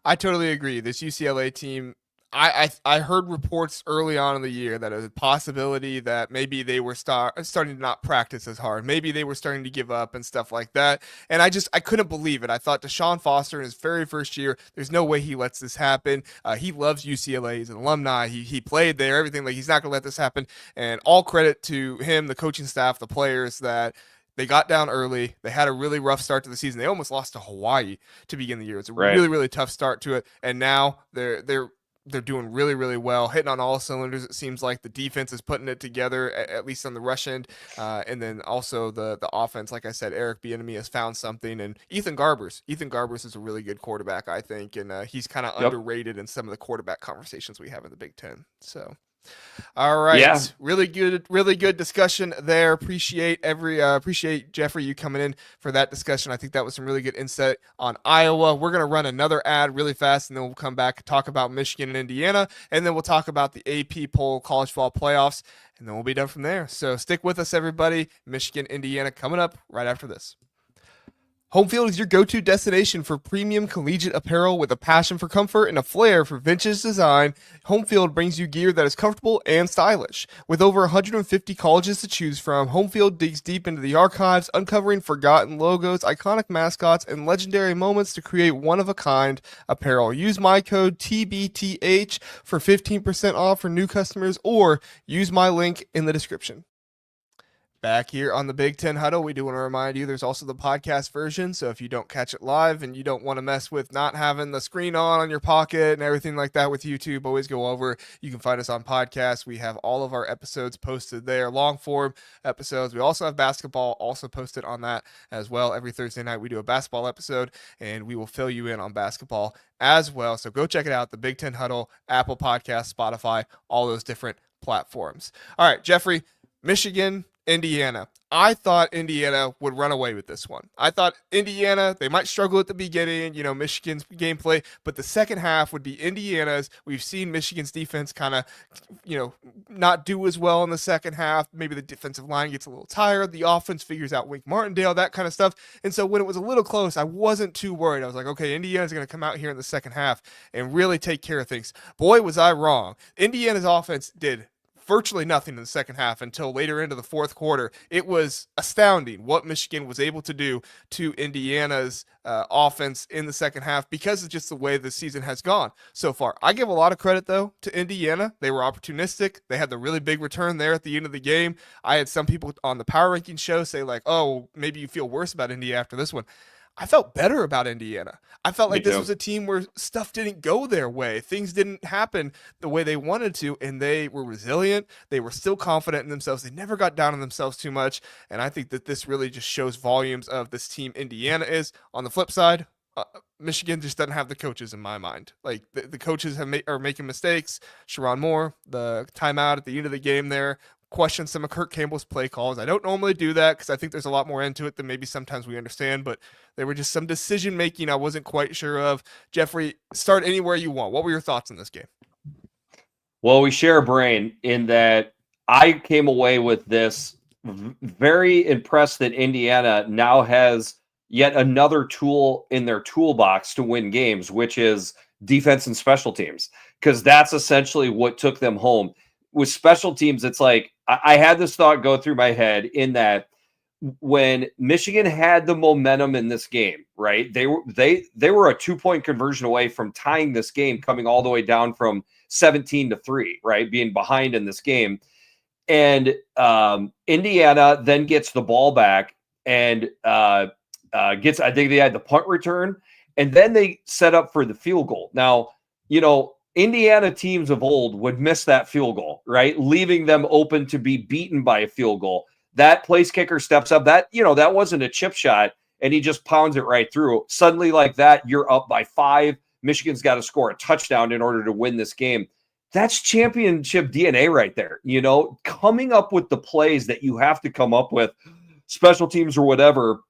I totally agree. This UCLA team, I heard reports early on in the year that it was a possibility that maybe they were starting to not practice as hard. Maybe they were starting to give up and stuff like that. And I couldn't believe it. I thought Deshaun Foster in his very first year, there's no way he lets this happen. He loves UCLA. He's an alumni. He played there, everything. Like, he's not going to let this happen. And all credit to him, the coaching staff, the players, that they got down early. They had a really rough start to the season. They almost lost to Hawaii to begin the year. It's a really, really tough start to it. And now they're doing really, really well, hitting on all cylinders. It seems like the defense is putting it together, at least on the rush end. And then also the offense, like I said, Eric Bieniemy has found something. And Ethan Garbers is a really good quarterback, I think. And he's kind of underrated in some of the quarterback conversations we have in the Big Ten. So, all right. Yeah. Really good discussion there. Appreciate Jeffrey, you coming in for that discussion. I think that was some really good insight on Iowa. We're going to run another ad really fast, and then we'll come back and talk about Michigan and Indiana, and then we'll talk about the AP poll college football playoffs, and then we'll be done from there. So stick with us, everybody. Michigan, Indiana coming up right after this. Home Field is your go-to destination for premium collegiate apparel with a passion for comfort and a flair for vintage design. Home Field brings you gear that is comfortable and stylish. With over 150 colleges to choose from, Home Field digs deep into the archives, uncovering forgotten logos, iconic mascots, and legendary moments to create one-of-a-kind apparel. Use my code TBTH for 15% off for new customers, or use my link in the description. Back here on the Big Ten Huddle, we do want to remind you there's also the podcast version. So if you don't catch it live and you don't want to mess with not having the screen on your pocket and everything like that with YouTube, always go over. You can find us on podcasts. We have all of our episodes posted there, long form episodes. We also have basketball also posted on that as well. Every Thursday night we do a basketball episode, and we will fill you in on basketball as well. So go check it out, the Big Ten Huddle, Apple Podcasts, Spotify, all those different platforms. All right, Jeffrey, Michigan, Indiana. I thought Indiana would run away with this one. I thought Indiana, they might struggle at the beginning, Michigan's gameplay, but the second half would be Indiana's. We've seen Michigan's defense kind of, not do as well in the second half. Maybe the defensive line gets a little tired. The offense figures out Wink Martindale, that kind of stuff. And so when it was a little close, I wasn't too worried. I was like, okay, Indiana's going to come out here in the second half and really take care of things. Boy, was I wrong. Indiana's offense did virtually nothing in the second half until later into the fourth quarter. It was astounding what Michigan was able to do to Indiana's offense in the second half because of just the way the season has gone so far. I give a lot of credit, though, to Indiana. They were opportunistic. They had the really big return there at the end of the game. I had some people on the Power Ranking show say, like, oh, maybe you feel worse about India after this one. I felt better about Indiana. I felt like this was a team where stuff didn't go their way. Things didn't happen the way they wanted to, and they were resilient. They were still confident in themselves. They never got down on themselves too much, and I think that this really just shows volumes of this team Indiana is. On the flip side, Michigan just doesn't have the coaches in my mind. Like, the coaches are making mistakes. Sharon Moore, the timeout at the end of the game there, question some of Kirk Campbell's play calls. I don't normally do that because I think there's a lot more into it than maybe sometimes we understand, but there were just some decision making I wasn't quite sure of. Jeffrey, start anywhere you want. What were your thoughts on this game? Well, we share a brain in that I came away with this very impressed that Indiana now has yet another tool in their toolbox to win games, which is defense and special teams, because that's essentially what took them home. With special teams, it's like I had this thought go through my head in that when Michigan had the momentum in this game, right? They were a 2-point conversion away from tying this game, coming all the way down from 17-3, right? Being behind in this game. And Indiana then gets the ball back and I think they had the punt return, and then they set up for the field goal. Now, Indiana teams of old would miss that field goal, right? Leaving them open to be beaten by a field goal. That place kicker steps up. That wasn't a chip shot, and he just pounds it right through. Suddenly, like that, you're up by 5. Michigan's got to score a touchdown in order to win this game. That's championship DNA right there. Coming up with the plays that you have to come up with, special teams or whatever,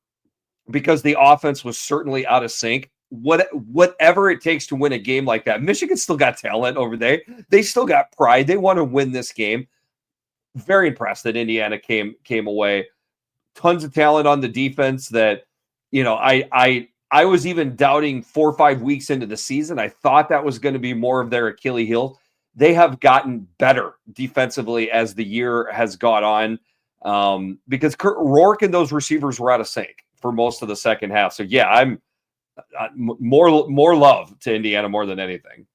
because the offense was certainly out of sync. Whatever it takes to win a game like that. Michigan still got talent over there. They still got pride. They want to win this game. Very impressed that Indiana came away. Tons of talent on the defense that, I was even doubting 4 or 5 weeks into the season. I thought that was going to be more of their Achilles heel. They have gotten better defensively as the year has gone on, because Kurt Rourke and those receivers were out of sync for most of the second half. So yeah, I'm more love to Indiana more than anything.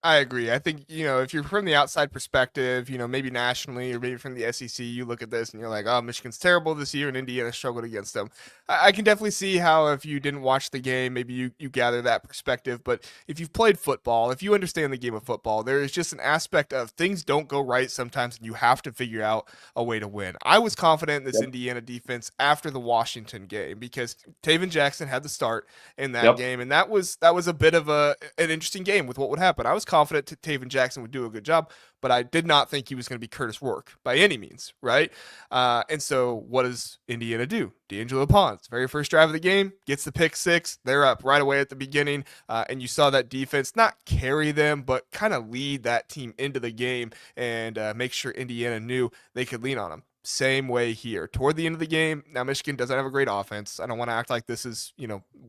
I agree. I think, if you're from the outside perspective, maybe nationally or maybe from the SEC, you look at this and you're like, oh, Michigan's terrible this year and Indiana struggled against them. I can definitely see how if you didn't watch the game, maybe you gather that perspective. But if you've played football, if you understand the game of football, there is just an aspect of things don't go right sometimes and you have to figure out a way to win. I was confident in this Indiana defense after the Washington game because Taven Jackson had the start in that game. And that was a bit of an interesting game with what would happen. I was confident Taven Jackson would do a good job, but I did not think he was going to be Curtis Rourke by any means, right? And so what does Indiana do? D'Angelo Pons, very first drive of the game, gets the pick 6. They're up right away at the beginning, and you saw that defense not carry them, but kind of lead that team into the game and make sure Indiana knew they could lean on them. Same way here. Toward the end of the game, now Michigan doesn't have a great offense. I don't want to act like this is,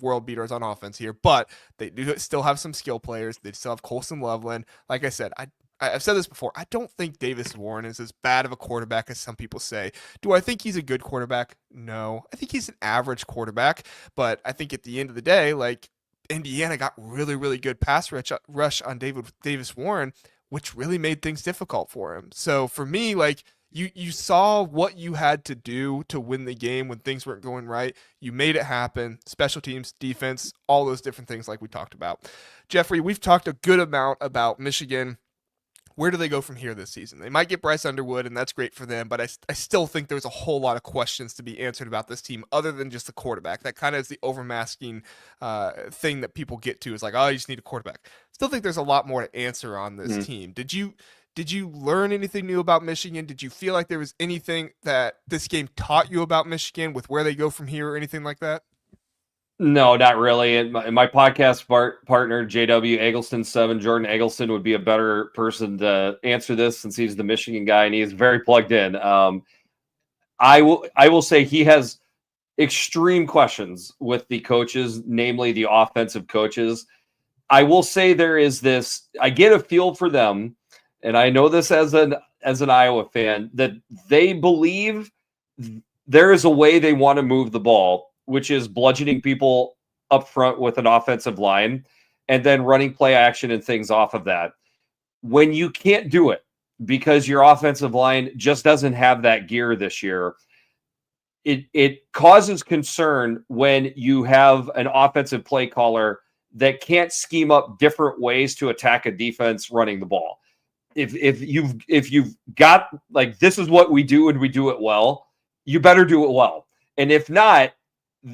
world beaters on offense here, but they do still have some skill players. They still have Colson Loveland. Like I said, I've said this before. I don't think Davis Warren is as bad of a quarterback as some people say. Do I think he's a good quarterback? No. I think he's an average quarterback, but I think at the end of the day, like, Indiana got really, really good pass rush on Davis Warren, which really made things difficult for him. So for me, like, You saw what you had to do to win the game when things weren't going right. You made it happen. Special teams, defense, all those different things like we talked about. Jeffrey, we've talked a good amount about Michigan. Where do they go from here this season? They might get Bryce Underwood, and that's great for them, but I still think there's a whole lot of questions to be answered about this team other than just the quarterback. That kind of is the overmasking thing that people get to is like, oh, you just need a quarterback. Still think there's a lot more to answer on this team. Did you Did you learn anything new about Michigan? Did you feel like there was anything that this game taught you about Michigan with where they go from here or anything like that? No, not really. And my podcast partner, JW Eggleston7, Jordan Eggleston, would be a better person to answer this since he's the Michigan guy and he's very plugged in. I will say he has extreme questions with the coaches, namely the offensive coaches. I will say there is this, I get a feel for them, and I know this as an Iowa fan, that they believe there is a way they want to move the ball, which is bludgeoning people up front with an offensive line and then running play action and things off of that. When you can't do it because your offensive line just doesn't have that gear this year, it causes concern when you have an offensive play caller that can't scheme up different ways to attack a defense running the ball. If you've got like, this is what we do and we do it well, you better do it well. And if not,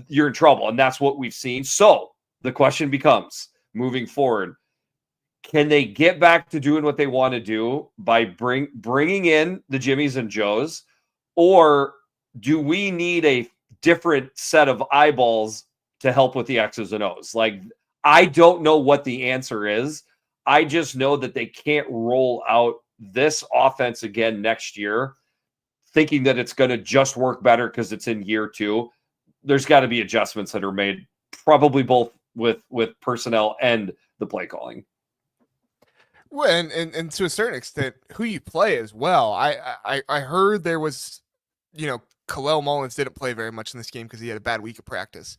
you're in trouble. And that's what we've seen. So the question becomes, moving forward, can they get back to doing what they want to do by bringing in the Jimmies and Joes, or do we need a different set of eyeballs to help with the X's and O's? Like, I don't know what the answer is. I just know that they can't roll out this offense again next year thinking that it's going to just work better because it's in year two. There's got to be adjustments that are made, probably both with personnel and the play calling. Well, and to a certain extent, who you play as well. I heard there was, Kalel Mullins didn't play very much in this game because he had a bad week of practice.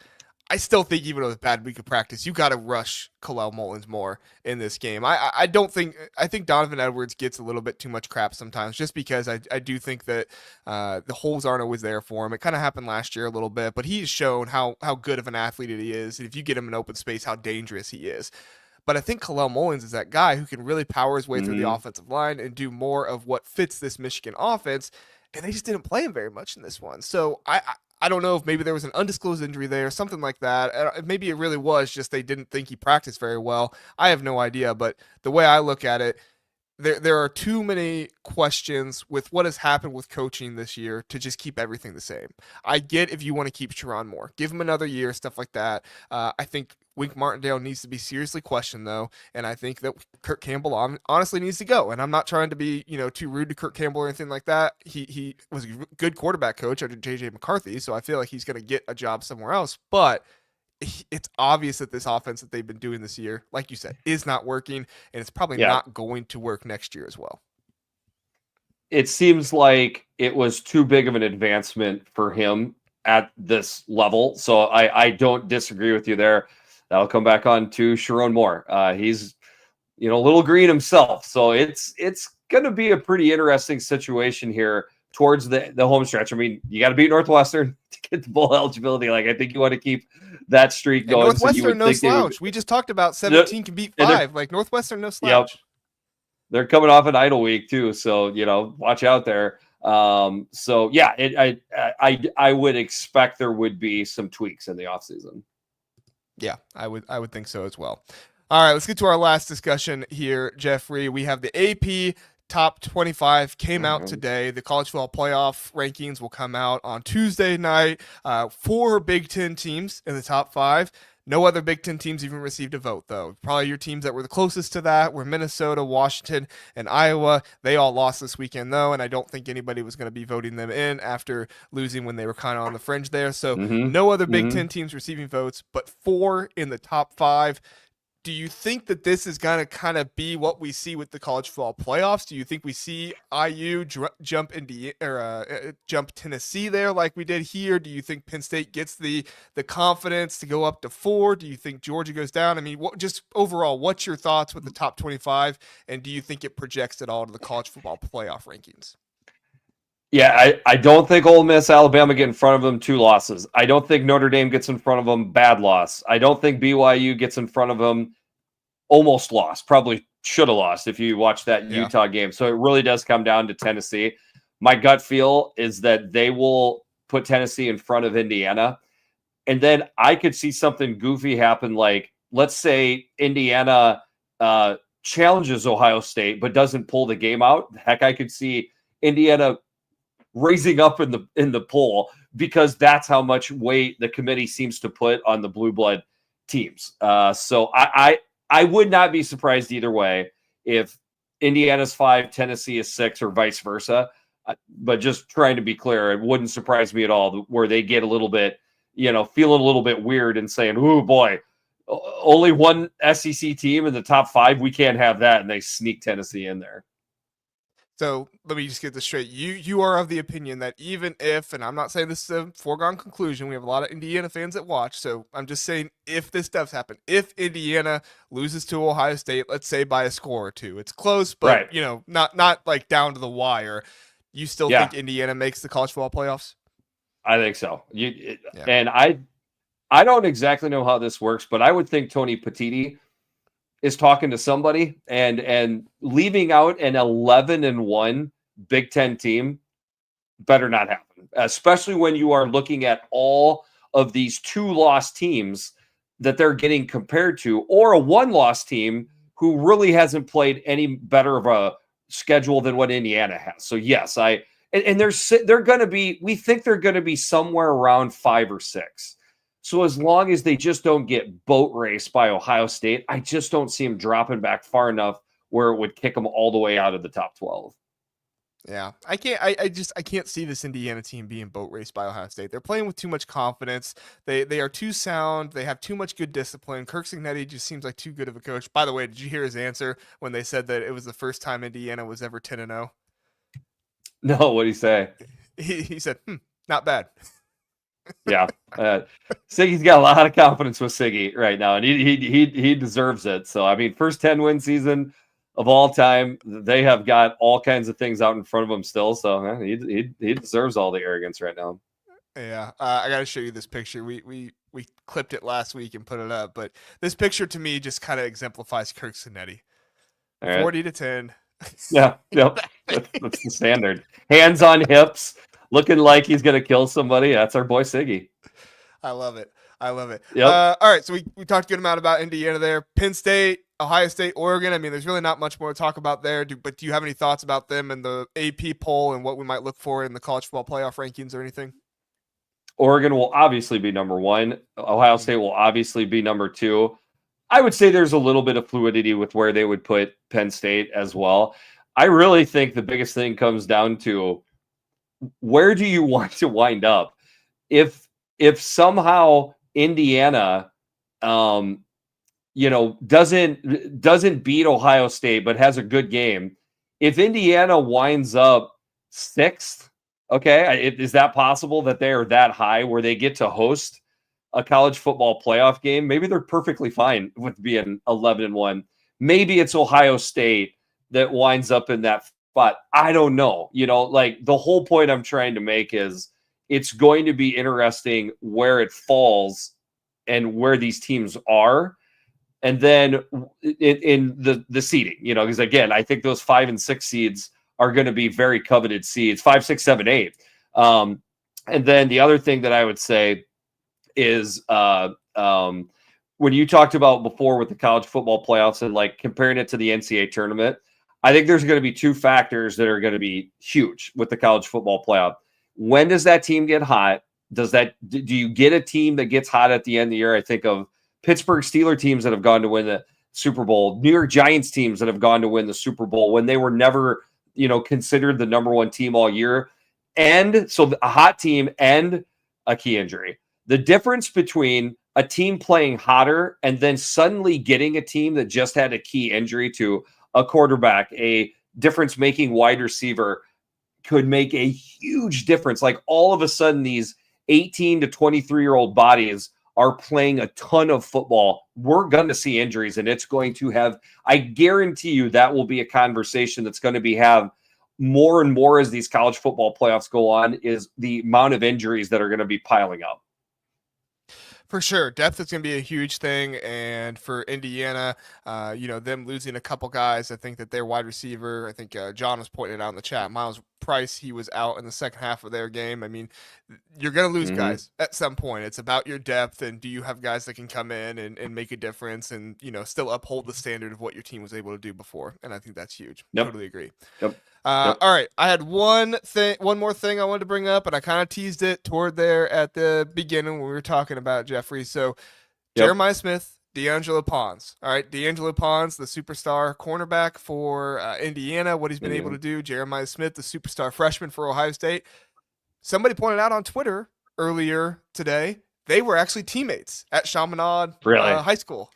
I still think even with a bad week of practice, you got to rush Kalel Mullins more in this game. I think Donovan Edwards gets a little bit too much crap sometimes just because I do think that the holes aren't always there for him. It kind of happened last year a little bit, but he's shown how good of an athlete he is. And if you get him in open space, how dangerous he is. But I think Kalel Mullins is that guy who can really power his way through the offensive line and do more of what fits this Michigan offense. And they just didn't play him very much in this one. So I don't know if maybe there was an undisclosed injury there, something like that. Maybe it really was just they didn't think he practiced very well. I have no idea. But the way I look at it, there are too many questions with what has happened with coaching this year to just keep everything the same. I get if you want to keep Sharon Moore, give him another year, stuff like that. I think Wink Martindale needs to be seriously questioned, though, and I think that Kirk Campbell honestly needs to go. And I'm not trying to be, too rude to Kirk Campbell or anything like that. He was a good quarterback coach under J.J. McCarthy, so I feel like he's going to get a job somewhere else. But it's obvious that this offense that they've been doing this year, like you said, is not working, and it's probably not going to work next year as well. It seems like it was too big of an advancement for him at this level. So I don't disagree with you there. That'll come back on to Sharon Moore. He's, a little green himself. So it's going to be a pretty interesting situation here towards the home stretch. I mean, you got to beat Northwestern to get the bowl eligibility. Like, I think you want to keep that streak going. And Northwestern, no slouch. We just talked about 17 can beat 5. Like, Northwestern, no slouch. Yep. They're coming off an idle week too, so watch out there. So yeah, I would expect there would be some tweaks in the offseason. Yeah, I would think so as well. All right, let's get to our last discussion here, Jeffrey. We have the AP Top 25 came out today. The college football playoff rankings will come out on Tuesday night. 4 Big Ten teams in the top 5. No other Big Ten teams even received a vote, though. Probably your teams that were the closest to that were Minnesota, Washington, and Iowa. They all lost this weekend, though, and I don't think anybody was going to be voting them in after losing when they were kind of on the fringe there. So no other Big Ten teams receiving votes, but 4 in the top 5. Do you think that this is going to kind of be what we see with the college football playoffs? Do you think we see IU jump Tennessee there like we did here? Do you think Penn State gets the confidence to go up to 4? Do you think Georgia goes down? I mean, just overall, what's your thoughts with the top 25? And do you think it projects at all to the college football playoff rankings? Yeah, I don't think Ole Miss, Alabama get in front of them, 2 losses. I don't think Notre Dame gets in front of them, bad loss. I don't think BYU gets in front of them, almost lost. Probably should have lost if you watched that Utah game. So it really does come down to Tennessee. My gut feel is that they will put Tennessee in front of Indiana. And then I could see something goofy happen, like let's say Indiana challenges Ohio State but doesn't pull the game out. Heck, I could see Indiana raising up in the poll because that's how much weight the committee seems to put on the blue blood teams. So I would not be surprised either way if Indiana's 5, Tennessee is 6, or vice versa. But just trying to be clear, it wouldn't surprise me at all where they get a little bit, feeling a little bit weird and saying, "Oh boy, only one SEC team in the top 5. We can't have that," and they sneak Tennessee in there. So let me just get this straight. You are of the opinion that even if, and I'm not saying this is a foregone conclusion, we have a lot of Indiana fans that watch, so I'm just saying if this does happen, if Indiana loses to Ohio State, let's say by a score or 2, it's close, but right. Not like down to the wire. You still think Indiana makes the college football playoffs? I think so. And I don't exactly know how this works, but I would think Tony Petitti is talking to somebody and leaving out an 11-1 Big Ten team better not happen, especially when you are looking at all of these 2-loss teams that they're getting compared to, or a 1-loss team who really hasn't played any better of a schedule than what Indiana has. So yes, they're going to be, we think they're going to be somewhere around 5 or 6. So as long as they just don't get boat raced by Ohio State, I just don't see them dropping back far enough where it would kick them all the way out of the top 12. Yeah, I can't see this Indiana team being boat raced by Ohio State. They're playing with too much confidence. They are too sound. They have too much good discipline. Kirk Cignetti just seems like too good of a coach. By the way, did you hear his answer when they said that it was the first time Indiana was ever 10-0? No, what'd he say? He said, not bad. Yeah, Siggy's got a lot of confidence with Siggy right now, and he deserves it. So I mean, first 10-win season of all time. They have got all kinds of things out in front of him still. So he deserves all the arrogance right now. Yeah, I got to show you this picture. We clipped it last week and put it up, but this picture to me just kind of exemplifies Kirk Cignetti. 40-10. Yeah, yep. That's the standard. Hands on hips, looking like he's gonna kill somebody. That's our boy Siggy. I love it. Yep. All right, so we talked a good amount about Indiana there. Penn State, Ohio State, Oregon. I mean, there's really not much more to talk about there. But do you have any thoughts about them and the AP poll and what we might look for in the college football playoff rankings or anything? Oregon will obviously be number 1. Ohio State will obviously be number 2. I would say there's a little bit of fluidity with where they would put Penn State as well. I really think the biggest thing comes down to where do you want to wind up? If somehow Indiana, doesn't beat Ohio State but has a good game, if Indiana winds up 6th, okay, is that possible that they are that high where they get to host a college football playoff game? Maybe they're perfectly fine with being 11-1. Maybe it's Ohio State that winds up in that spot. I don't know. Like the whole point I'm trying to make is it's going to be interesting where it falls and where these teams are. And then in the seeding, because again, I think those 5 and 6 seeds are going to be very coveted seeds, 5, 6, 7, 8. And then the other thing that I would say is when you talked about before with the college football playoffs and like comparing it to the NCAA tournament, I think there's going to be 2 factors that are going to be huge with the college football playoff. When does that team get hot? Do you get a team that gets hot at the end of the year? I think of Pittsburgh Steelers teams that have gone to win the Super Bowl, New York Giants teams that have gone to win the Super Bowl when they were never, considered the number 1 team all year. And so a hot team and a key injury. The difference between a team playing hotter and then suddenly getting a team that just had a key injury to a quarterback, a difference-making wide receiver, could make a huge difference. Like all of a sudden, these 18 to 23-year-old bodies are playing a ton of football. We're going to see injuries, and it's going to have, I guarantee you that will be a conversation that's going to have more and more as these college football playoffs go on, is the amount of injuries that are going to be piling up. For sure. Depth is going to be a huge thing. And for Indiana, them losing a couple guys, I think that their wide receiver, I think John was pointing it out in the chat, Miles Price, he was out in the second half of their game. I mean, you're going to lose guys at some point. It's about your depth, and do you have guys that can come in and make a difference and, still uphold the standard of what your team was able to do before. And I think that's huge. Yep. Totally agree. Yep. All right. I had one more thing I wanted to bring up, and I kind of teased it toward there at the beginning when we were talking about Jeffrey. So Jeremiah Smith, D'Angelo Pons. All right. D'Angelo Pons, the superstar cornerback for Indiana, what he's been able to do. Jeremiah Smith, the superstar freshman for Ohio State. Somebody pointed out on Twitter earlier today, they were actually teammates at Chaminade High School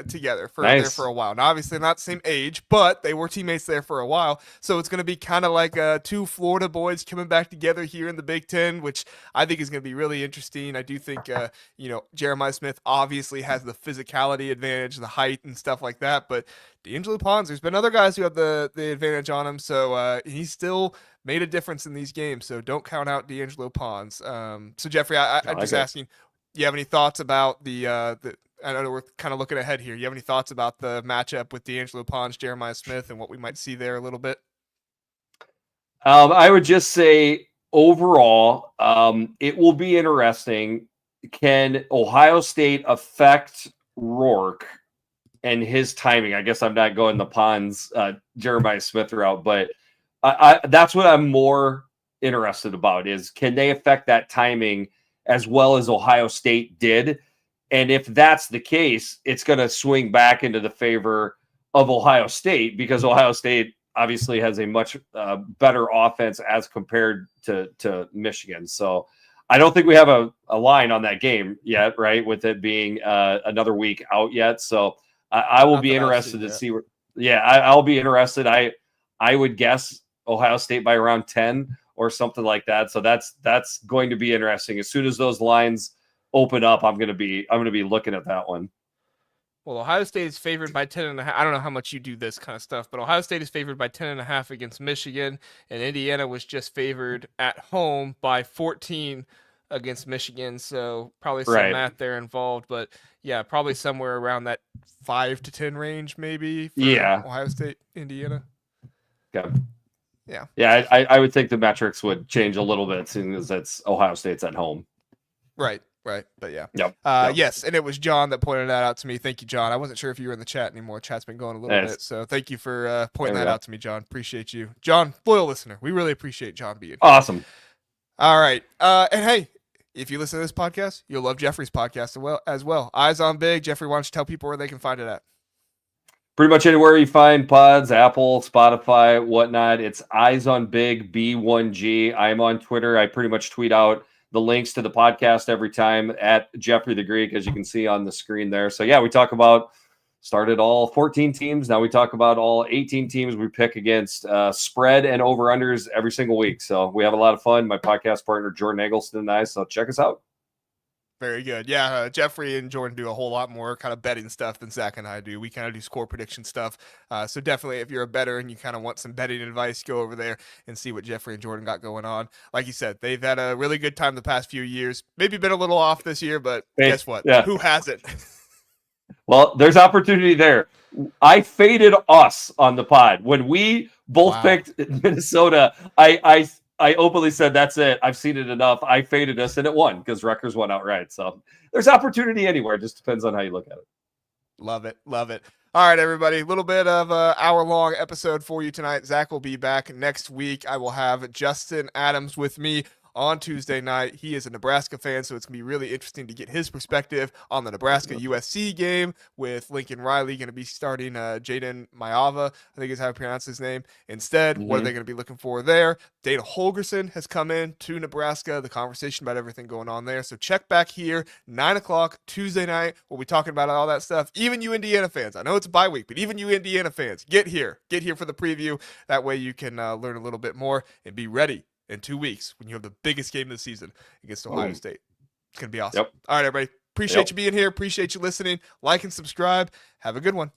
together there for a while. Now, obviously not the same age, but they were teammates there for a while. So it's going to be kind of like two Florida boys coming back together here in the Big Ten, which I think is going to be really interesting. I do think, Jeremiah Smith obviously has the physicality advantage, the height and stuff like that. But D'Angelo Pons, there's been other guys who have the advantage on him. So he's still made a difference in these games. So don't count out D'Angelo Pons. So Jeffrey, I'm just asking, you have any thoughts about I know we're kind of looking ahead here. You have any thoughts about the matchup with D'Angelo Pons, Jeremiah Smith, and what we might see there a little bit? I would just say overall, it will be interesting. Can Ohio State affect Rourke and his timing? I guess I'm not going the Pons, Jeremiah Smith route, but that's what I'm more interested about is can they affect that timing as well as Ohio State did? And if that's the case, it's going to swing back into the favor of Ohio State because Ohio State obviously has a much better offense as compared to Michigan. So I don't think we have a line on that game yet, right? With it being another week out yet. So I will be interested to see. I'll be interested. I would guess Ohio State by around 10 or something like that. So that's going to be interesting. As soon as those lines open up, I'm gonna be looking at that one. Well, Ohio State is favored by 10.5. I don't know how much you do this kind of stuff, but Ohio State is favored by 10.5 against Michigan, and Indiana was just favored at home by 14 against Michigan. So probably some math there involved, but yeah, probably somewhere around that 5 to 10 range, maybe. For Ohio State, Indiana. Okay. Yeah. I would think the metrics would change a little bit, seeing as it's Ohio State's at home. Right. But yeah. Yep. Yes, and it was John that pointed that out to me. Thank you, John. I wasn't sure if you were in the chat anymore. Chat's been going a little bit, so thank you for pointing that out to me, John. Appreciate you. John, loyal listener. We really appreciate John being here. Awesome. All right. And hey, if you listen to this podcast, you'll love Jeffrey's podcast as well. Eyes on Big. Jeffrey, why don't you tell people where they can find it at? Pretty much anywhere you find pods, Apple, Spotify, whatnot. It's Eyes on Big, B1G. I'm on Twitter. I pretty much tweet out the links to the podcast every time at Jeffrey the Greek, as you can see on the screen there. So yeah, we talk about started all 14 teams. Now we talk about all 18 teams. We pick against spread and over-unders every single week. So we have a lot of fun. My podcast partner, Jordan Eggleston and I. So check us out. Very good. Yeah, Jeffrey and Jordan do a whole lot more kind of betting stuff than Zach and I do. We kind of do score prediction stuff. So definitely, if you're a bettor and you kind of want some betting advice, go over there and see what Jeffrey and Jordan got going on. Like you said, they've had a really good time the past few years. Maybe been a little off this year, but guess what? Yeah. Who hasn't? Well, there's opportunity there. I faded us on the pod. When we both picked Minnesota, I openly said, that's it. I've seen it enough. I faded us, and it won because Rutgers won outright. So there's opportunity anywhere. It just depends on how you look at it. Love it. Love it. All right, everybody. A little bit of an hour-long episode for you tonight. Zach will be back next week. I will have Justin Adams with me on Tuesday night. He is a Nebraska fan, so it's going to be really interesting to get his perspective on the Nebraska-USC game with Lincoln Riley going to be starting Jaden Mayava, I think is how I pronounce his name. Instead, what are they going to be looking for there? Dana Holgerson has come in to Nebraska, the conversation about everything going on there. So check back here, 9 o'clock Tuesday night. We'll be talking about all that stuff. Even you Indiana fans, I know it's a bye week, but even you Indiana fans, get here for the preview. That way you can learn a little bit more and be ready in 2 weeks when you have the biggest game of the season against Ohio State. It's going to be awesome. All right, everybody. Appreciate you being here. Appreciate you listening. Like and subscribe. Have a good one.